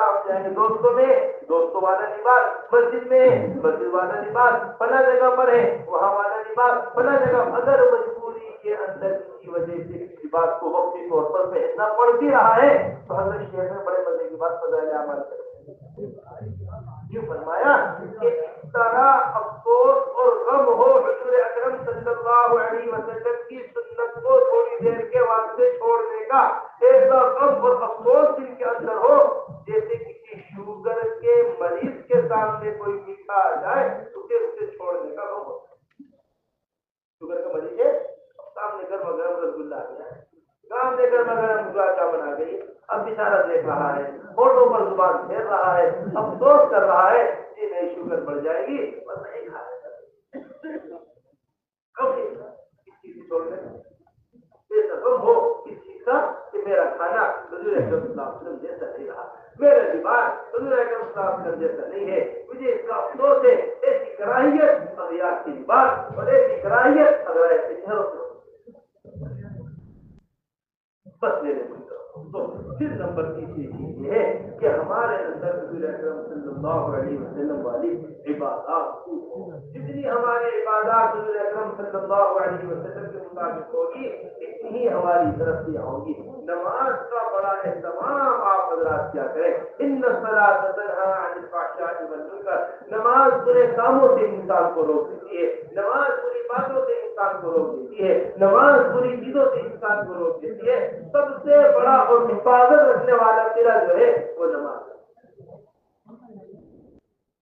A: آپ جائیں گے دوستوں میں دوستوں والا لباس، مسجد میں مسجد والا لباس، فلاں جگہ پر ہے وہاں والا لباس، فلاں جگہ. اگر مجبوری کے اندر کی وجہ سے اس لباس کو وقتی طور پر پہننا پڑ بھی رہا ہے تو حضرت شیخ نے بڑے مزے کی بات فضائل اعمال کریں یہ فرمایا کہ اس طرح افسوس اور غم ہو حضور اکرم صلی اللہ علیہ وسلم کی سنت کو تھوڑی دیر کے واسطے چھوڑنے کا، ایسا غم اور افسوس دل کے اندر ہو جیسے کسی شوگر کے مریض کے سامنے کوئی میٹھا آ جائے اسے چھوڑنے کا غم ہوتا ہے. شوگر کا مریض ہے، سامنے گرم گرم رسگلہ آ گیا، سامنے گرم گرم گلاب جامن آ گئی، اب بیچارہ دیکھ رہا ہے، ہوٹوں پر زبان پھیر رہا ہے، افسوس کر رہا ہے کہ نہیں شوگر بڑھ جائے گی اور نہیں کھا کبھی اس چیز کی چھوڑنے ہو اس چیز کا کہ میرا کھانا حضور اکرم صلی اللہ علیہ وسلم جیسا نہیں رہا، میرا لباس حضور اکرم صلی اللہ علیہ وسلم جیسا نہیں ہے، مجھے اس کا افسوس ہے. ایسی کراہیت اغیار کی لباس اور ایسی کراہیت اغیار کے چہروں سے بس میرے تو پھر نمبر تیسری چیز یہ ہے کہ ہمارے اندر حضور اکرم صلی اللہ علیہ وسلم والی عبادات جتنی ہمارے عبادات حضور اکرم صلی اللہ علیہ وسلم کے مطابق ہوگی اتنی ہی ہماری ترقیاں ہوں گی. نماز کا بڑا اہتمام آپ حضرات کیا کریں. ان الصلاۃ تنہی عن الفحشاء والمنکر، نماز برے کاموں سے انسان کو روک دیتی ہے، نماز بری باتوں سے انسان کو روک دیتی ہے، نماز بری چیزوں سے انسان کو روک دیتی ہے. سب سے بڑا اور حفاظت رکھنے والا قلعہ جو ہے وہ نماز ہے.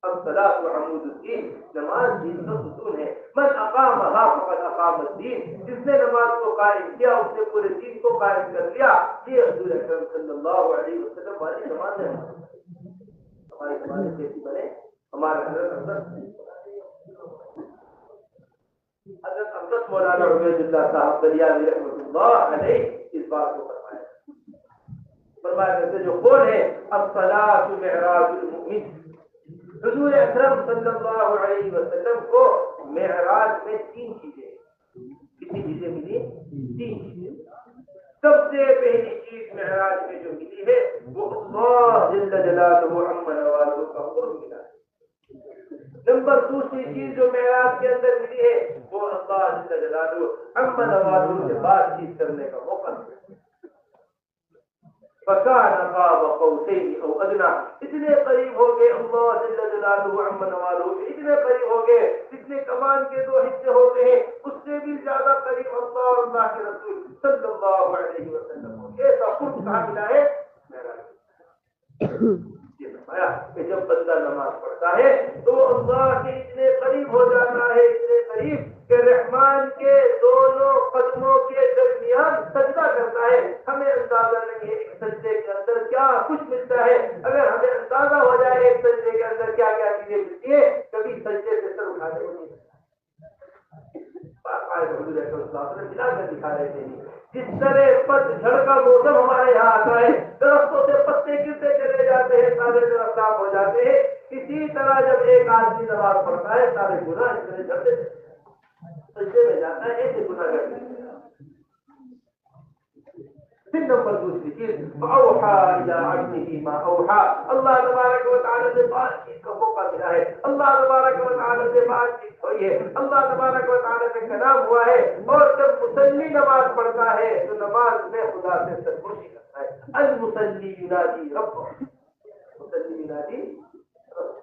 A: الصلاۃ عمود الدین، نماز دین کا ستون ہے. من اقامها فقد اقام الدین، جس نے نماز کو قائم کیا اس نے پورے دین کو قائم کر لیا. یہ حضور اکرم صلی اللہ علیہ وسلم والی نماز ہے. ہماری نماز کیسی بنے؟ ہمارے حضرت حضرت مولانا عبید اللہ صاحب بلیاوی رحمۃ اللہ علیہ اس بات کو فرمایا کرتے جو قول ہے الصلاۃ معراج المؤمن. حضور اکرم صلی اللہ علیہ وسلم کو معراج میں تین چیزیں، کتنی چیزیں ملی؟ تین چیزیں. سب سے پہلی چیز معراج میں جو ملی ہے وہ اللہ جل جلالہ عما نوالہ کا قرب ملا ہے. نمبر دوسری چیز جو معراج کے اندر ملی ہے وہ اللہ جل جلالہ عما نوالہ سے بات چیت کرنے کا موقع ملا. فَكَانَ قَابَ قَوْسَيْنِ أَوْ أَدْنَىٰ، اتنے قریب ہو گئے اللہ جل جلالہ عما نوالہ، اتنے قریب ہو گئے جتنے کمان کے دو حصے ہوتے ہیں اس سے بھی زیادہ قریب اللہ اور اللہ کے رسول صلی اللہ علیہ وسلم ہو. ایسا قرب کہاں ملا ہے؟ یہ فرمایا کہ جب بندہ نماز پڑھتا ہے تو اللہ کے اتنے قریب ہو جاتا ہے، اتنے قریب کہ رحمان کے دونوں قدموں کے درمیان سجدہ کرتا ہے. ہمیں اندازہ نہیں ہے ایک سجدے کے اندر کیا کچھ ملتا ہے. اگر ہمیں اندازہ ہو جائے ایک سجدے کے اندر کیا کیا چیزیں ملتی ہے کبھی سجدے سے سر اٹھانے کو نہیں ملا کر دکھا رہے تھے. جس طرح پت جھڑ کا موسم ہمارے یہاں آتا ہے، درختوں سے پتے گرتے چلے جاتے ہیں، سارے درخت صاف ہو جاتے ہیں، اسی طرح جب ایک آدمی نماز پڑھتا ہے سارے گناہ اس طرح جھڑتے سجدے میں جاتا ہے ایسے گناہ کرتے ہیں. پھر نمبر دوسری چیز فاوحى الى عبده ما اوحى، اللہ تبارک و تعالی سے بات چیت کا موقع ملا ہے، اللہ تبارک و تعالی سے بات چیت ہوئی ہے، اللہ تبارک و تعالی سے کلام ہوا ہے. اور جب مصلی نماز پڑھتا ہے تو نماز میں خدا سے سرگوشی کرتا ہے. المصلی ینادی ربہ، مصلی ینادی ربہ.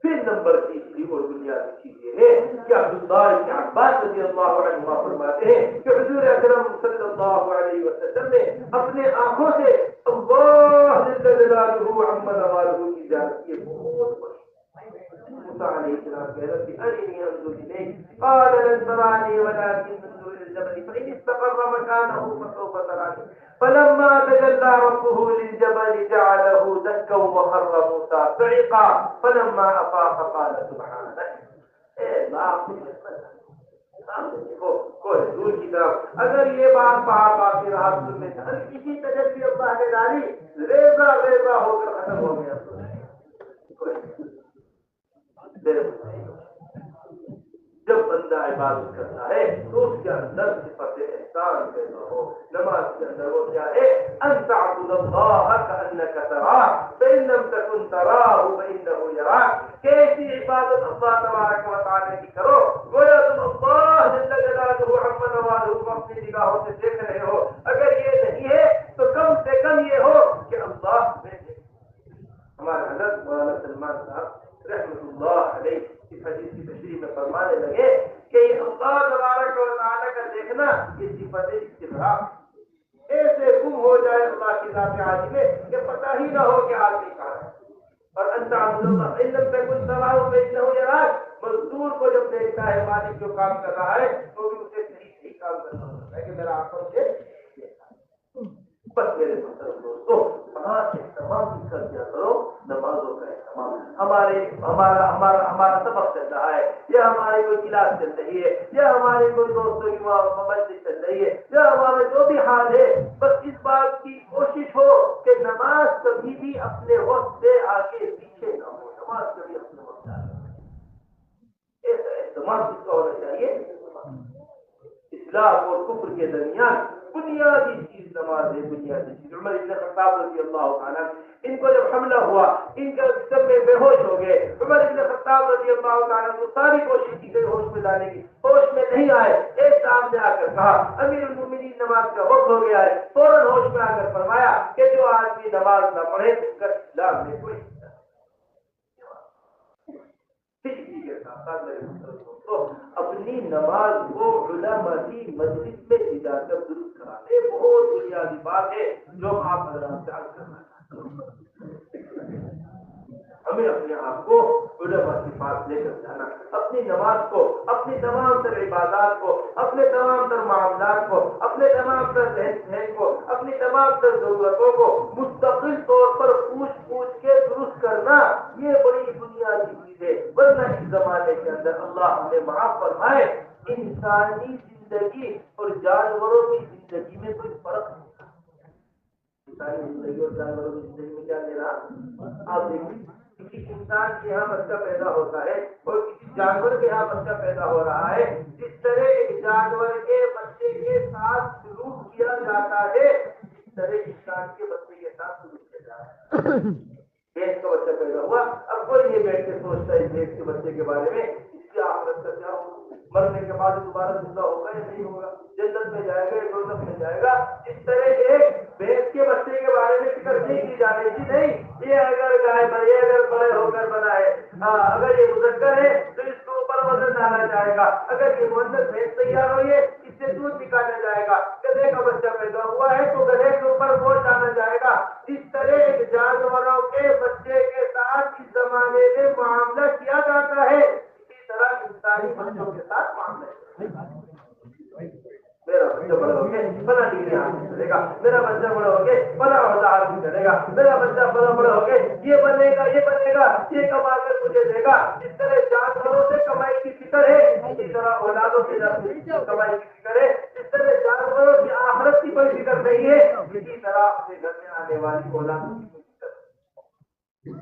A: پھر نمبر تیسری اور بنیادی چیز یہ ہے کہ عبداللہ بن عباس رضی اللہ عنہما فرماتے ہیں کہ حضور اکرم صلی اللہ علیہ وسلم نے اپنے آنکھوں سے اللہ جل جلالہ عما نوالہ کی زیارت کی. بہت بڑی موسیٰ علیہ السلام کہہ رہے تھے ارنی انظر الیک قال لن ترانی ولكن انظر الى الجبل فإن استقر مكانه فسوف ترانی. فلما تجلى ربه للجبل جعله دكا وخر موسى صعقا فلما افاق قال سبحانك. اے لاکھ کوہ طور کی طرف اگر یہ بات پہاڑ پاس رہا میں کسی تجربی اللہ نے ڈالی ریزہ ریزہ ہو کر ختم ہو گیا جب بندہ عبادت کرتا ہے تو اس کے اندر صفت احسان پیدا ہو. نماز کے اندر وہ کیا ہے؟ ان تعبد اللہ کانک تراہ فان لم تکن تراہ فانه یراک. کیسی عبادت اللہ تبارک و تعالی کی کرو گویا تم اللہ جل جلالہ عما نوالہ کو اپنی نگاہوں سے دیکھ رہے ہو. اگر یہ نہیں ہے تو کم سے کم یہ ہو کہ اللہ میں ہمارے حضرت مولانا سلمان صاحب رحمۃ اللہ علیہ اس حدیث کی تشریح میں فرمانے لگے کہ یہ اللہ تبارک و تعالی کا دیکھنا یہ صفت استغراق ایسے گم ہو جائے اللہ کی ذات عالی میں کہ پتہ ہی نہ ہو کہ آدمی کہاں ہے. اور انت عبد اللہ علم پہ کچھ سوال نہ ہو یار مزدور کو جب دیکھتا ہے مالک جو کام کر رہا ہے تو بھی اسے صحیح کام کرنا ہوتا ہے کہ میرا آنکھوں سے بس میرے دوستوں اہتمام کر دیا کرو نمازوں کا اہتمام. ہمارا سبق چل رہا ہے یا ہماری کوئی کلاس چل رہی ہے یا ہماری کوئی دوستوں کی مجلس چل رہی ہے یا ہمارا جو بھی حال ہے بس اس بات کی کوشش ہو کہ نماز کبھی بھی اپنے وقت سے آگے پیچھے نہ ہو. نماز کبھی اپنے وقت ایسا اہتمام کس کا ہونا چاہیے. اسلام اور کفر کے درمیان بنیادی چیز نماز ہے. بنیادی چیز عمر ابن خطاب رضی اللہ تعالیٰ ان کو جب حملہ ہوا ان کا سب میں بے ہوش ہو گئے. عمر ابن خطاب رضی اللہ تعالیٰ کو ساری کوشش کی گئی ہوش میں لانے کی, ہوش میں نہیں آئے. ایک سامنے آ کر کہا امیر المومنین نماز کا وقت ہو گیا ہے. فوراً ہوش میں آ کر فرمایا کہ جو آدمی نماز نہ پڑھے اس کا اسلام میں کوئی اپنی نماز کو علماء کی مجلس میں جا کر درست کرانے بہت بنیادی بات ہے جو آپ حضرات سے عرض کرنا چاہتے ہیں. ہمیں اپنے آپ کو علماء کے پاس لے کر جانا, اپنی نماز کو, اپنی تمام تر عبادات کو, اپنے تمام تر معاملات کو, اپنے تمام تر ذہن کو, اپنی تمام تر ضرورتوں کو مستقل طور پر پوچھ کے درست کرنا یہ بڑی بنیادی چیز ہے. ورنہ اس زمانے کے اندر اللہ ہمیں معاف فرمائے انسانی زندگی اور جانوروں کی زندگی میں کوئی فرق نہیں. انسانی زندگی اور جانوروں کی زندگی میں کیا لینا؟ آپ دیکھیں کسی انسان کے یہاں بچہ پیدا ہوتا ہے اور کسی جانور کے یہاں بچہ پیدا ہو رہا ہے. جس طرح ایک جانور کے بچے کے ساتھ سلوک کیا جاتا ہے اس طرح انسان کے بچے کے ساتھ سلوک کیا جاتا ہے. بھینس کا بچہ پیدا ہوا, اب کوئی نہیں بیٹھ کے سوچتا ہے بھینس کے بچے کے بارے میں اس کی آخرت کا کیا ہوگا, مرنے کے بعد دوبارہ زندہ ہوگا یا نہیں ہوگا, جنت میں جائے گا یا دوزخ میں جائے گا. اس طرح ایک بھینس کے بچے کے بارے میں فکر نہیں کی جا رہی تھی. نہیں, یہ اگر گائے بڑے اگر بڑے ہو کر بنا ہے, اگر یہ مذکر ہے تو اس کو اوپر وزن ڈالا جائے گا. اگر یہ مؤنث بھینس تیار ہوئی ہے اس سے دودھ نکالا جائے گا. گدھے کا بچہ پیدا ہوا ہے تو گدھے کے اوپر گوشت ڈالا جائے گا. اس طرح ایک جانوروں کے بچے کے ساتھ اس زمانے میں معاملہ کیا جاتا ہے اسی طرح انسانی بچوں کے ساتھ معاملہ. میرا بچہ بڑا ہو کے بڑا ڈگری حاصل کرے گا, میرا بچہ بڑا ہو کے بڑا عہدہ حاصل کرے گا, میرا بچہ بڑا ہو کے یہ بنے گا یہ کما کر مجھے دے گا. اس طرح جانوروں سے کمائی کی فکر ہے اسی طرح اولادوں سے کمائی کی فکر ہے. اس طرح جانوروں کی آخرت کی کوئی فکر نہیں ہے, اسی طرح اپنے گھر میں آنے والی اولادوں کی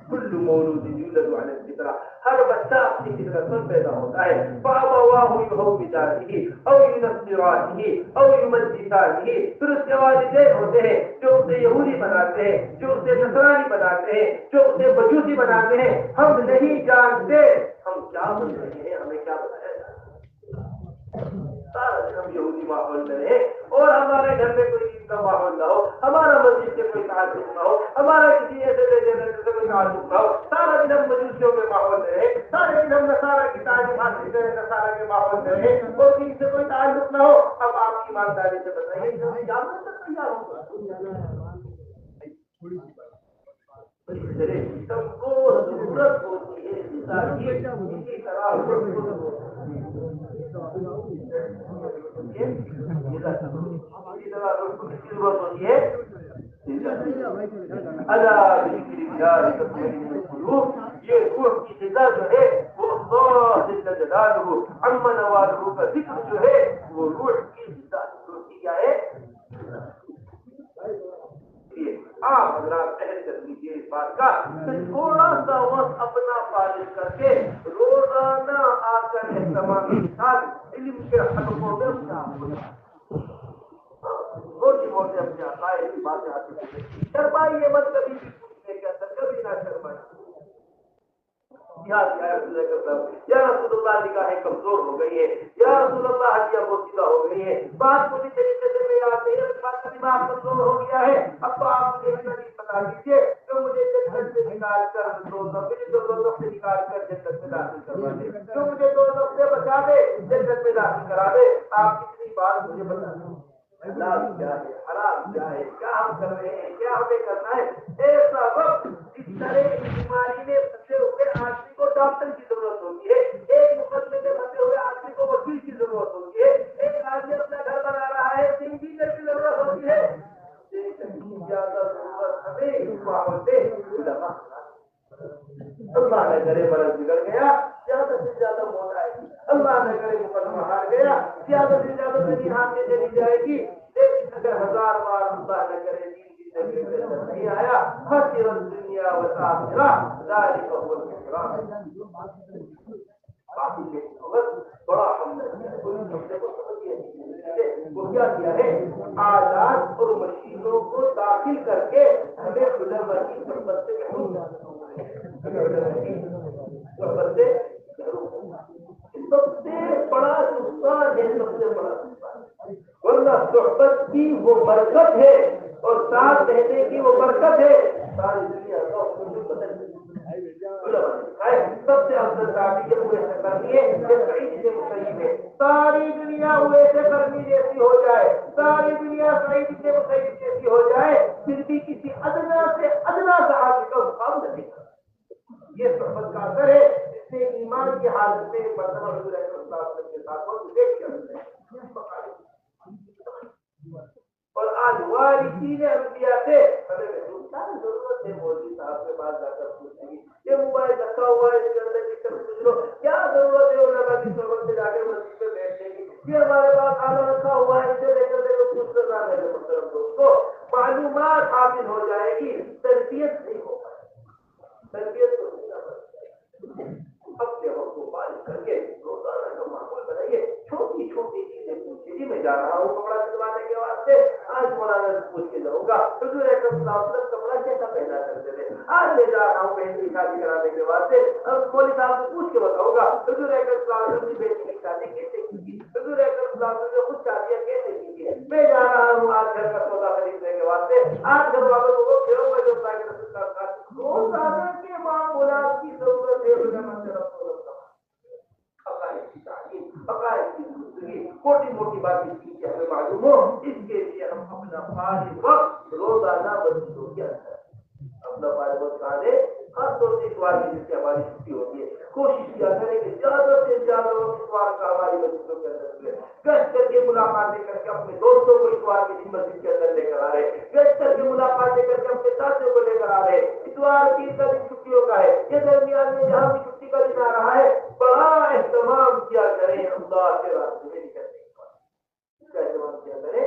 A: کل مولود یولد علی الفطرہ, ہر بچہ اپنی فطرت پر پیدا ہوتا ہے. فابواہ یہودانہ او ینصرانہ او یمجسانہ, پھر اس کے والدین ہوتے ہیں جو اسے یہودی بناتے ہیں, جو اسے نصرانی بناتے ہیں, جو اسے مجوسی بناتے ہیں. ہم نہیں جانتے ہم کیا بن رہے ہیں, ہمیں کیا بتایا جاتا ہے. سارا دن ہم یہودی ماحول میں رہے اور ہمارے گھر میں کوئی چیز کا ماحول نہ ہو, ہمارا مسجد سے کوئی تعلق نہ ہو, ہمارا کسی ایسے سے کوئی تعلق نہ ہو. سارا دن ہم مجوسیوں کے ماحول میں رہے, سارے دن ہم نصارہ کی تعلیم حاصل کریں, نصارہ کے ماحول میں رہے اور کسی سے کوئی تعلق نہ ہو. اب آپ کی ایمانداری سے بتائیے کیا مطلب تیار ہوگا. سب کو ضرورت ہوتی ہے اسی طرح یہ روح کی غذا جو ہے وہ اللہ جل جل جلالہ عما نوالہ کا ذکر جو ہے وہ روح کی غذا کیا ہے. آپ حضرات اہل کر لیجیے اس بات کا کہ تھوڑا سا وقت اپنا فارغ کر کے روزانہ آ کر اہتمام کے ساتھ علم کے حلقوں میں موٹی موٹے اپنے عقائد کی باتیں آتی ہیں. شرمائیے مت کبھی بھی پوچھنے کے اندر کبھی نہ شرمائیے. یا رسول اللہ نگاہیں کمزور ہو گئی ہے, یا رسول اللہ ہڈیاں بوسیدہ ہو گئی ہے, بات پوری طریقے سے میں یاد نہیں ہے, دماغ کمزور ہو گیا ہے. اب تو آپ مجھے بتا دیجیے کہ مجھے جنت سے نکال کر دوزخ سے نکال کر جنت میں داخل کروا دے, جو مجھے دوزخ سے بچا دے جنت میں داخل کرا دے. آپ کتنی بار مجھے بتا دیں حلال کیا ہے, حرام کیا ہے, کیا ہم کر رہے ہیں, کیا ہمیں کرنا ہے. ایسا وقت جس طرح بیماری میں پھنسے ہوئے آدمی کو ڈاکٹر کی ضرورت ہوتی ہے, ایک مقدمے میں پھنسے ہوئے آدمی کو وکیل کی ضرورت ہوتی ہے, ایک آدمی اپنا گھر بنا رہا ہے انجینئر کی ضرورت ہوتی ہے. زیادہ ضرورت ہمیں ماحول سے اللہ نہ کرے مرض بگڑ گیا, زیادہ سے زیادہ موت آئے گی. اللہ نہ کرے مقدمہ ہار گیا, زیادہ سے زیادہ زمین ہاتھ میں چلی جائے گی. لیکن اگر 1000 بار اللہ نہ کرے دین کی زندگی میں نہیں آیا, خسر الدنیا والآخرہ ذلک هو الخسران. بڑا ہم وہ کیا کیا ہے, آلات اور مشینوں کو داخل کر کے ہمیں علماء کی صحبت سے محروم سب سے بڑا نقصان ہے, سب سے بڑا نقصان. ورنہ صحبت کی وہ برکت ہے اور ساتھ رہنے کی وہ برکت ہے. ساری دنیا سب سے افضل تعبیر ہوئے سے کرنی ہے کہ سعید سے مسیب ہے. ساری دنیا ہوئے سے کرنی جیسی ہو جائے, ساری دنیا سعید سے مسیب جیسی ہو جائے, پھر بھی کسی ادنا سے ادنا صحابی کا مقابلہ نہیں کرتا. یہ صحبت کا اثر ہے جس نے ایمان کی حالت میں مرتبہ حضور اکرم صلی اللہ علیہ وسلم کے ساتھ وقت دیکھ کیا. اور آج وارثین انبیاء سے ہمیں کیا ضرورت ہے مولوی صاحب کے پاس جا کر پوچھنے کی, یہ موبائل رکھا ہوا ہے اس کے اندر کس طرح پوچھ لو, کیا ضرورت ہے علماء کی صحبت سے جا کے مسجد میں بیٹھنے کی. یہ ہمارے پاس کھانا رکھا ہوا ہے, اسے لے کر دیکھو پوچھ کر رہا ہے. محترم دوستو, معلومات حاصل ہو جائے گی, تربیت نہیں ہو پائے. تربیت تو اپنے وقت کو پالش کر کے روزانہ کا ماحول بنائیے. چھوٹی چھوٹی چیزیں پوچھیے, جی میں جا رہا ہوں کپڑا سلوانے کے واسطے, آج مولانا سے پوچھ کے جاؤں گا حضور اکرم صلی اللہ علیہ وسلم کپڑا کیسا پہنا کرتے تھے. آج میں جا رہا ہوں بہن کی شادی کرانے کے واسطے, اب مولوی صاحب سے پوچھ کے بتاؤں گا حضور اکرم صلی اللہ علیہ وسلم کی بیٹی کی شادی کیسے کی, حضور اکرم صلی اللہ علیہ وسلم نے خود شادیاں کیسے کی. میں جا رہا ہوں آج گھر کا سودا خریدنے کے واسطے, آج گھر والوں کو پھروں میں جو روزانہ کے معمولات کی ضرورت ہے. موٹی موٹی باتیں کی ہمیں معلوم ہو, اس کے لیے ہم اپنا فارغ وقت روزانہ مسجدوں کے اندر اپنا فارغ وقت کہاں دے. خاص طور سے اتوار کی جس سے ہماری چھٹی ہوتی ہے, کوشش کیا کریں کہ زیادہ سے زیادہ وقت اتوار کا ہماری مسجدوں کے اندر ہوئے. گشت کر کے ملاقاتیں کر کے اپنے دوستوں کو اتوار کی دن مسجد کے اندر لے کر آ رہے, گشت کر کے ملاقاتیں کر کے اپنے ساتھیوں کو لے کر آ رہے. اتوار کی دن چھٹیوں کا ہے, یہ درمیان میں جہاں بھی چھٹی کا دن آ رہا ہے, بڑا اہتمام کیا کریں اللہ کے راستے میں نکلنے کا اہتمام کیا کریں.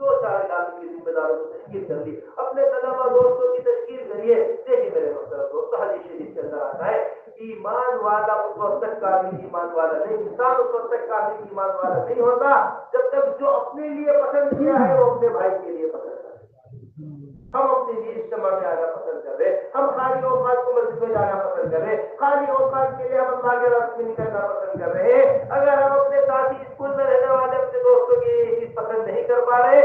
A: دو چار علاقے کی ذمہ داروں کو تشکیل کر لی, اپنے طلبا دوستوں کی تشکیل کریے. دیکھیے میرے محترم دوست, حدیث شریف کے اندر آتا ہے ایمان والا اس وقت تک کامل ایمان والا نہیں, انسان اس وقت تک کامل ایمان والا نہیں ہوتا جب تک جو اپنے لیے پسند کیا ہے وہ اپنے بھائی کے لیے پسند کرے. ہم اپنے لیے اجتماع میں آنا پسند کر رہے, ہم خالی اوقات کو مسجد میں جانا پسند کر رہے, خالی اوقات کے لیے ہم اللہ کے راستے میں نکلنا پسند کر رہے. اگر ہم اپنے ساتھی اسکول میں رہنے والے اپنے دوستوں کی یہ چیز پسند نہیں کر پا رہے,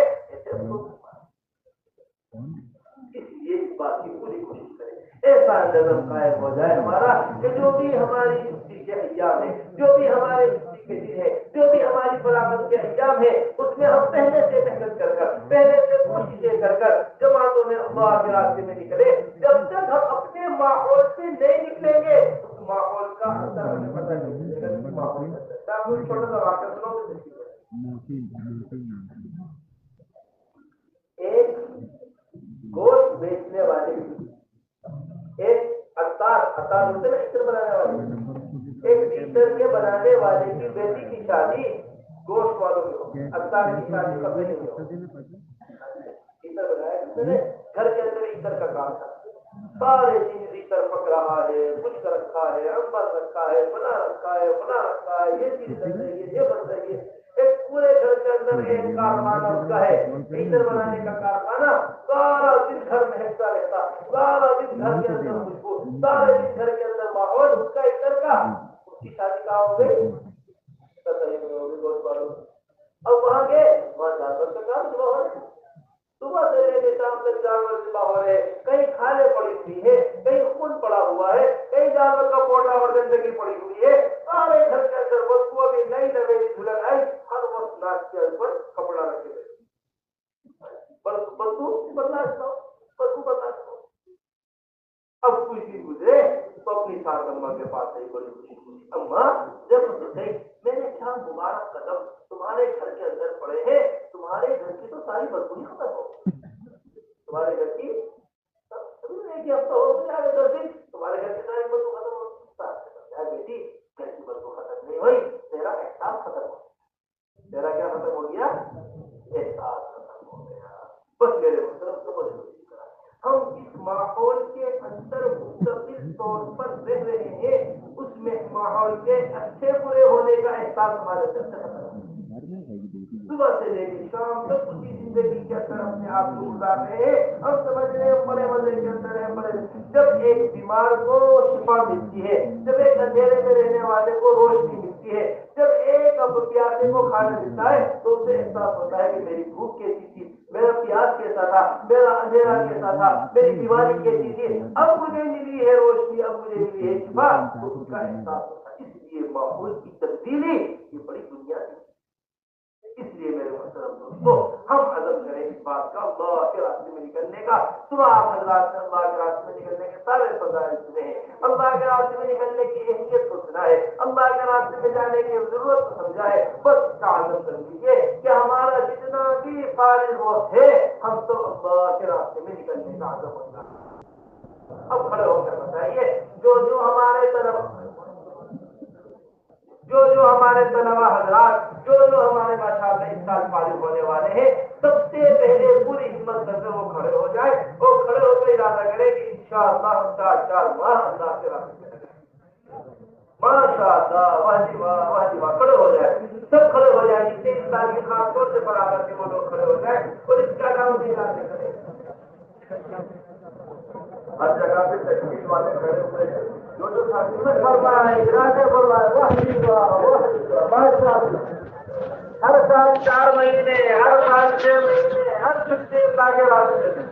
A: اس لیے اس بات کی پوری کوشش کریں ایسا نظم قائم ہو جائے ہمارا کہ جو بھی ہماری چھٹی کے ایام ہے, جو بھی ہمارے چھٹی کے دن ہے, جو بھی ہماری فراغت کے ایام ہے, اس میں ہم پہلے سے محنت کر کر, پہلے سے کوششیں کر کر جماعتوں میں اللہ کے راستے میں نکلے. جب تک ہم اپنے ماحول سے نہیں نکلیں گے اس ماحول کا اثر ہمیں پتہ نہیں چلے گا. کوئی چھوٹا سا واقعہ سنو. ایک گوشت بیچنے والے, ایک عطار ہوتے ہیں عطر بنانے والے, بنانے والے کی بیٹی کی شادی گوشت والوں کی ہو، اختار کی شادی کبھی نہیں ہو. عطر بنایا کس نے؟ گھر کے اندر عطر کا کام تھا. سارے چیز عطر پک رہا ہے، خشک رکھا ہے، عنبر رکھا ہے، بنا رکھا ہے، بنا رکھا ہے، یہ چیز بن رہی ہے، یہ بن رہی ہے. ایک پورے گھر کے اندر ایک کارخانہ اس کا ہے، عطر بنانے کا کارخانہ. سارا دن گھر مہکتا رہتا، سارا دن گھر کے اندر خوشبو، سارے دن گھر کے اندر ماحول اس کا عطر کا. اس کی شادی کہاں ہو گئی؟ اب وہاں گئے، وہاں جانور کا کام شروع ہو رہا ہے. صبح سے لے کے شام تک جانور ذبح ہو رہے، کہیں کھالیں پڑی ہوئی ہے، کہیں خون پڑا ہوا ہے، کہیں جانور کا پوٹا اور گندگی پڑی ہوئی ہے. سارے گھر کے اندر بدبو بھی نئی نویلی دلہن آئی، ہر وقت ناک کے اوپر کپڑا رکھے ہوئے. بدبو برداشت ہو، بدبو برداشت ہو. اب کوئی چیز گزرے تو اپنی ساس اماں کے پاس آئی، بڑی خوشی خوشی. اماں جب میں نے کیا مبارک قدم تمہارے گھر کے اندر پڑے ہیں، تمہارے گھر کی تو ساری بدبوئی ختم ہو. تمہارے گھر کی ایک ہفتہ ہو گیا تمہارے گھر کی ساری بدبو ختم ہو. بیٹی گھر کی بدبو ختم نہیں ہوئی، تیرا احساس ختم ہو. تیرا کیا ختم ہو گیا؟ احساس ختم ہو گیا. بس میرے محترم سمجھ لو، ہم اس ماحول کے اندر مستقل طور پر رہ رہے ہیں، اس میں ماحول کے اچھے برے ہونے کا احساس ہمارے اندر سے ختم ہو. صبح سے لے کے شام تک اسی زندگی کے اندر اپنے آپ کو گزار رہے ہیں. ہم سمجھ رہے ہیں بڑے مزے کے اندر ہیں، بڑے. جب ایک بیمار کو شفا ملتی ہے، جب ایک اندھیرے میں رہنے والے کو روشنی ملتی ہے، جب ایک پیاسے کو کھانا ملتا ہے تو اسے احساس ہوتا ہے کہ میری بھوک کیسی تھی، میرا پیاس کیسا تھا، میرا اندھیرا کیسا تھا، میری بیماری کیسی تھی. اب مجھے ملی ہے روشنی، اب مجھے ملی ہے شفا، تو اس کا احساس ہوتا ہے. اس لیے ماحول کی تبدیلی یہ بڑی بنیادی. اس لیے میرے محترم دوستو، ہم عزم کریں اس بات کا، اللہ کے راستے میں نکلنے کا. صبح آپ حضرات نے اللہ کے راستے میں نکلنے کے سارے فضائل سنے ہیں، اللہ کے راستے میں نکلنے کی اہمیت کو سنا ہے، اللہ کے راستے میں جانے کی ضرورت کو سمجھا ہے. بس کا عزم کر لیجیے کہ ہمارا جتنا بھی فارغ وقت ہے، ہم تو اللہ کے راستے میں نکلنے کا عزم ہوگا. اب کھڑے ہو کر بتائیے، جو ہمارے طلبا حضرات، جو ہمارے ماشاءاللہ اس سال فارغ ہونے والے ہیں، سب سے پہلے پوری ہمت کر کے وہ کھڑے ہو جائے اور کھڑے ہو کے ارادہ کرے کہ انشاءاللہ ہم 4 ماہ اللہ کے راستے میں ماشاءاللہ. واہ جی واہ، واہ جی واہ. کھڑے ہو جائے، سب کھڑے ہو جائے. جتنے اس سال کی خاص طور سے برابر کے وہ لوگ کھڑے ہو جائے اور اس کا نام بھی ارادے کرے. ہر جگہ پہ تشکیل والے کھڑے ہوئے ہیں، جو فرمائے ارادے فرمائے. واہ جی واہ، واہ جی واہ، ماشاءاللہ. ہر سال 4 مہینے، ہر سال 6 مہینے، ہر چھٹی اللہ کے راستے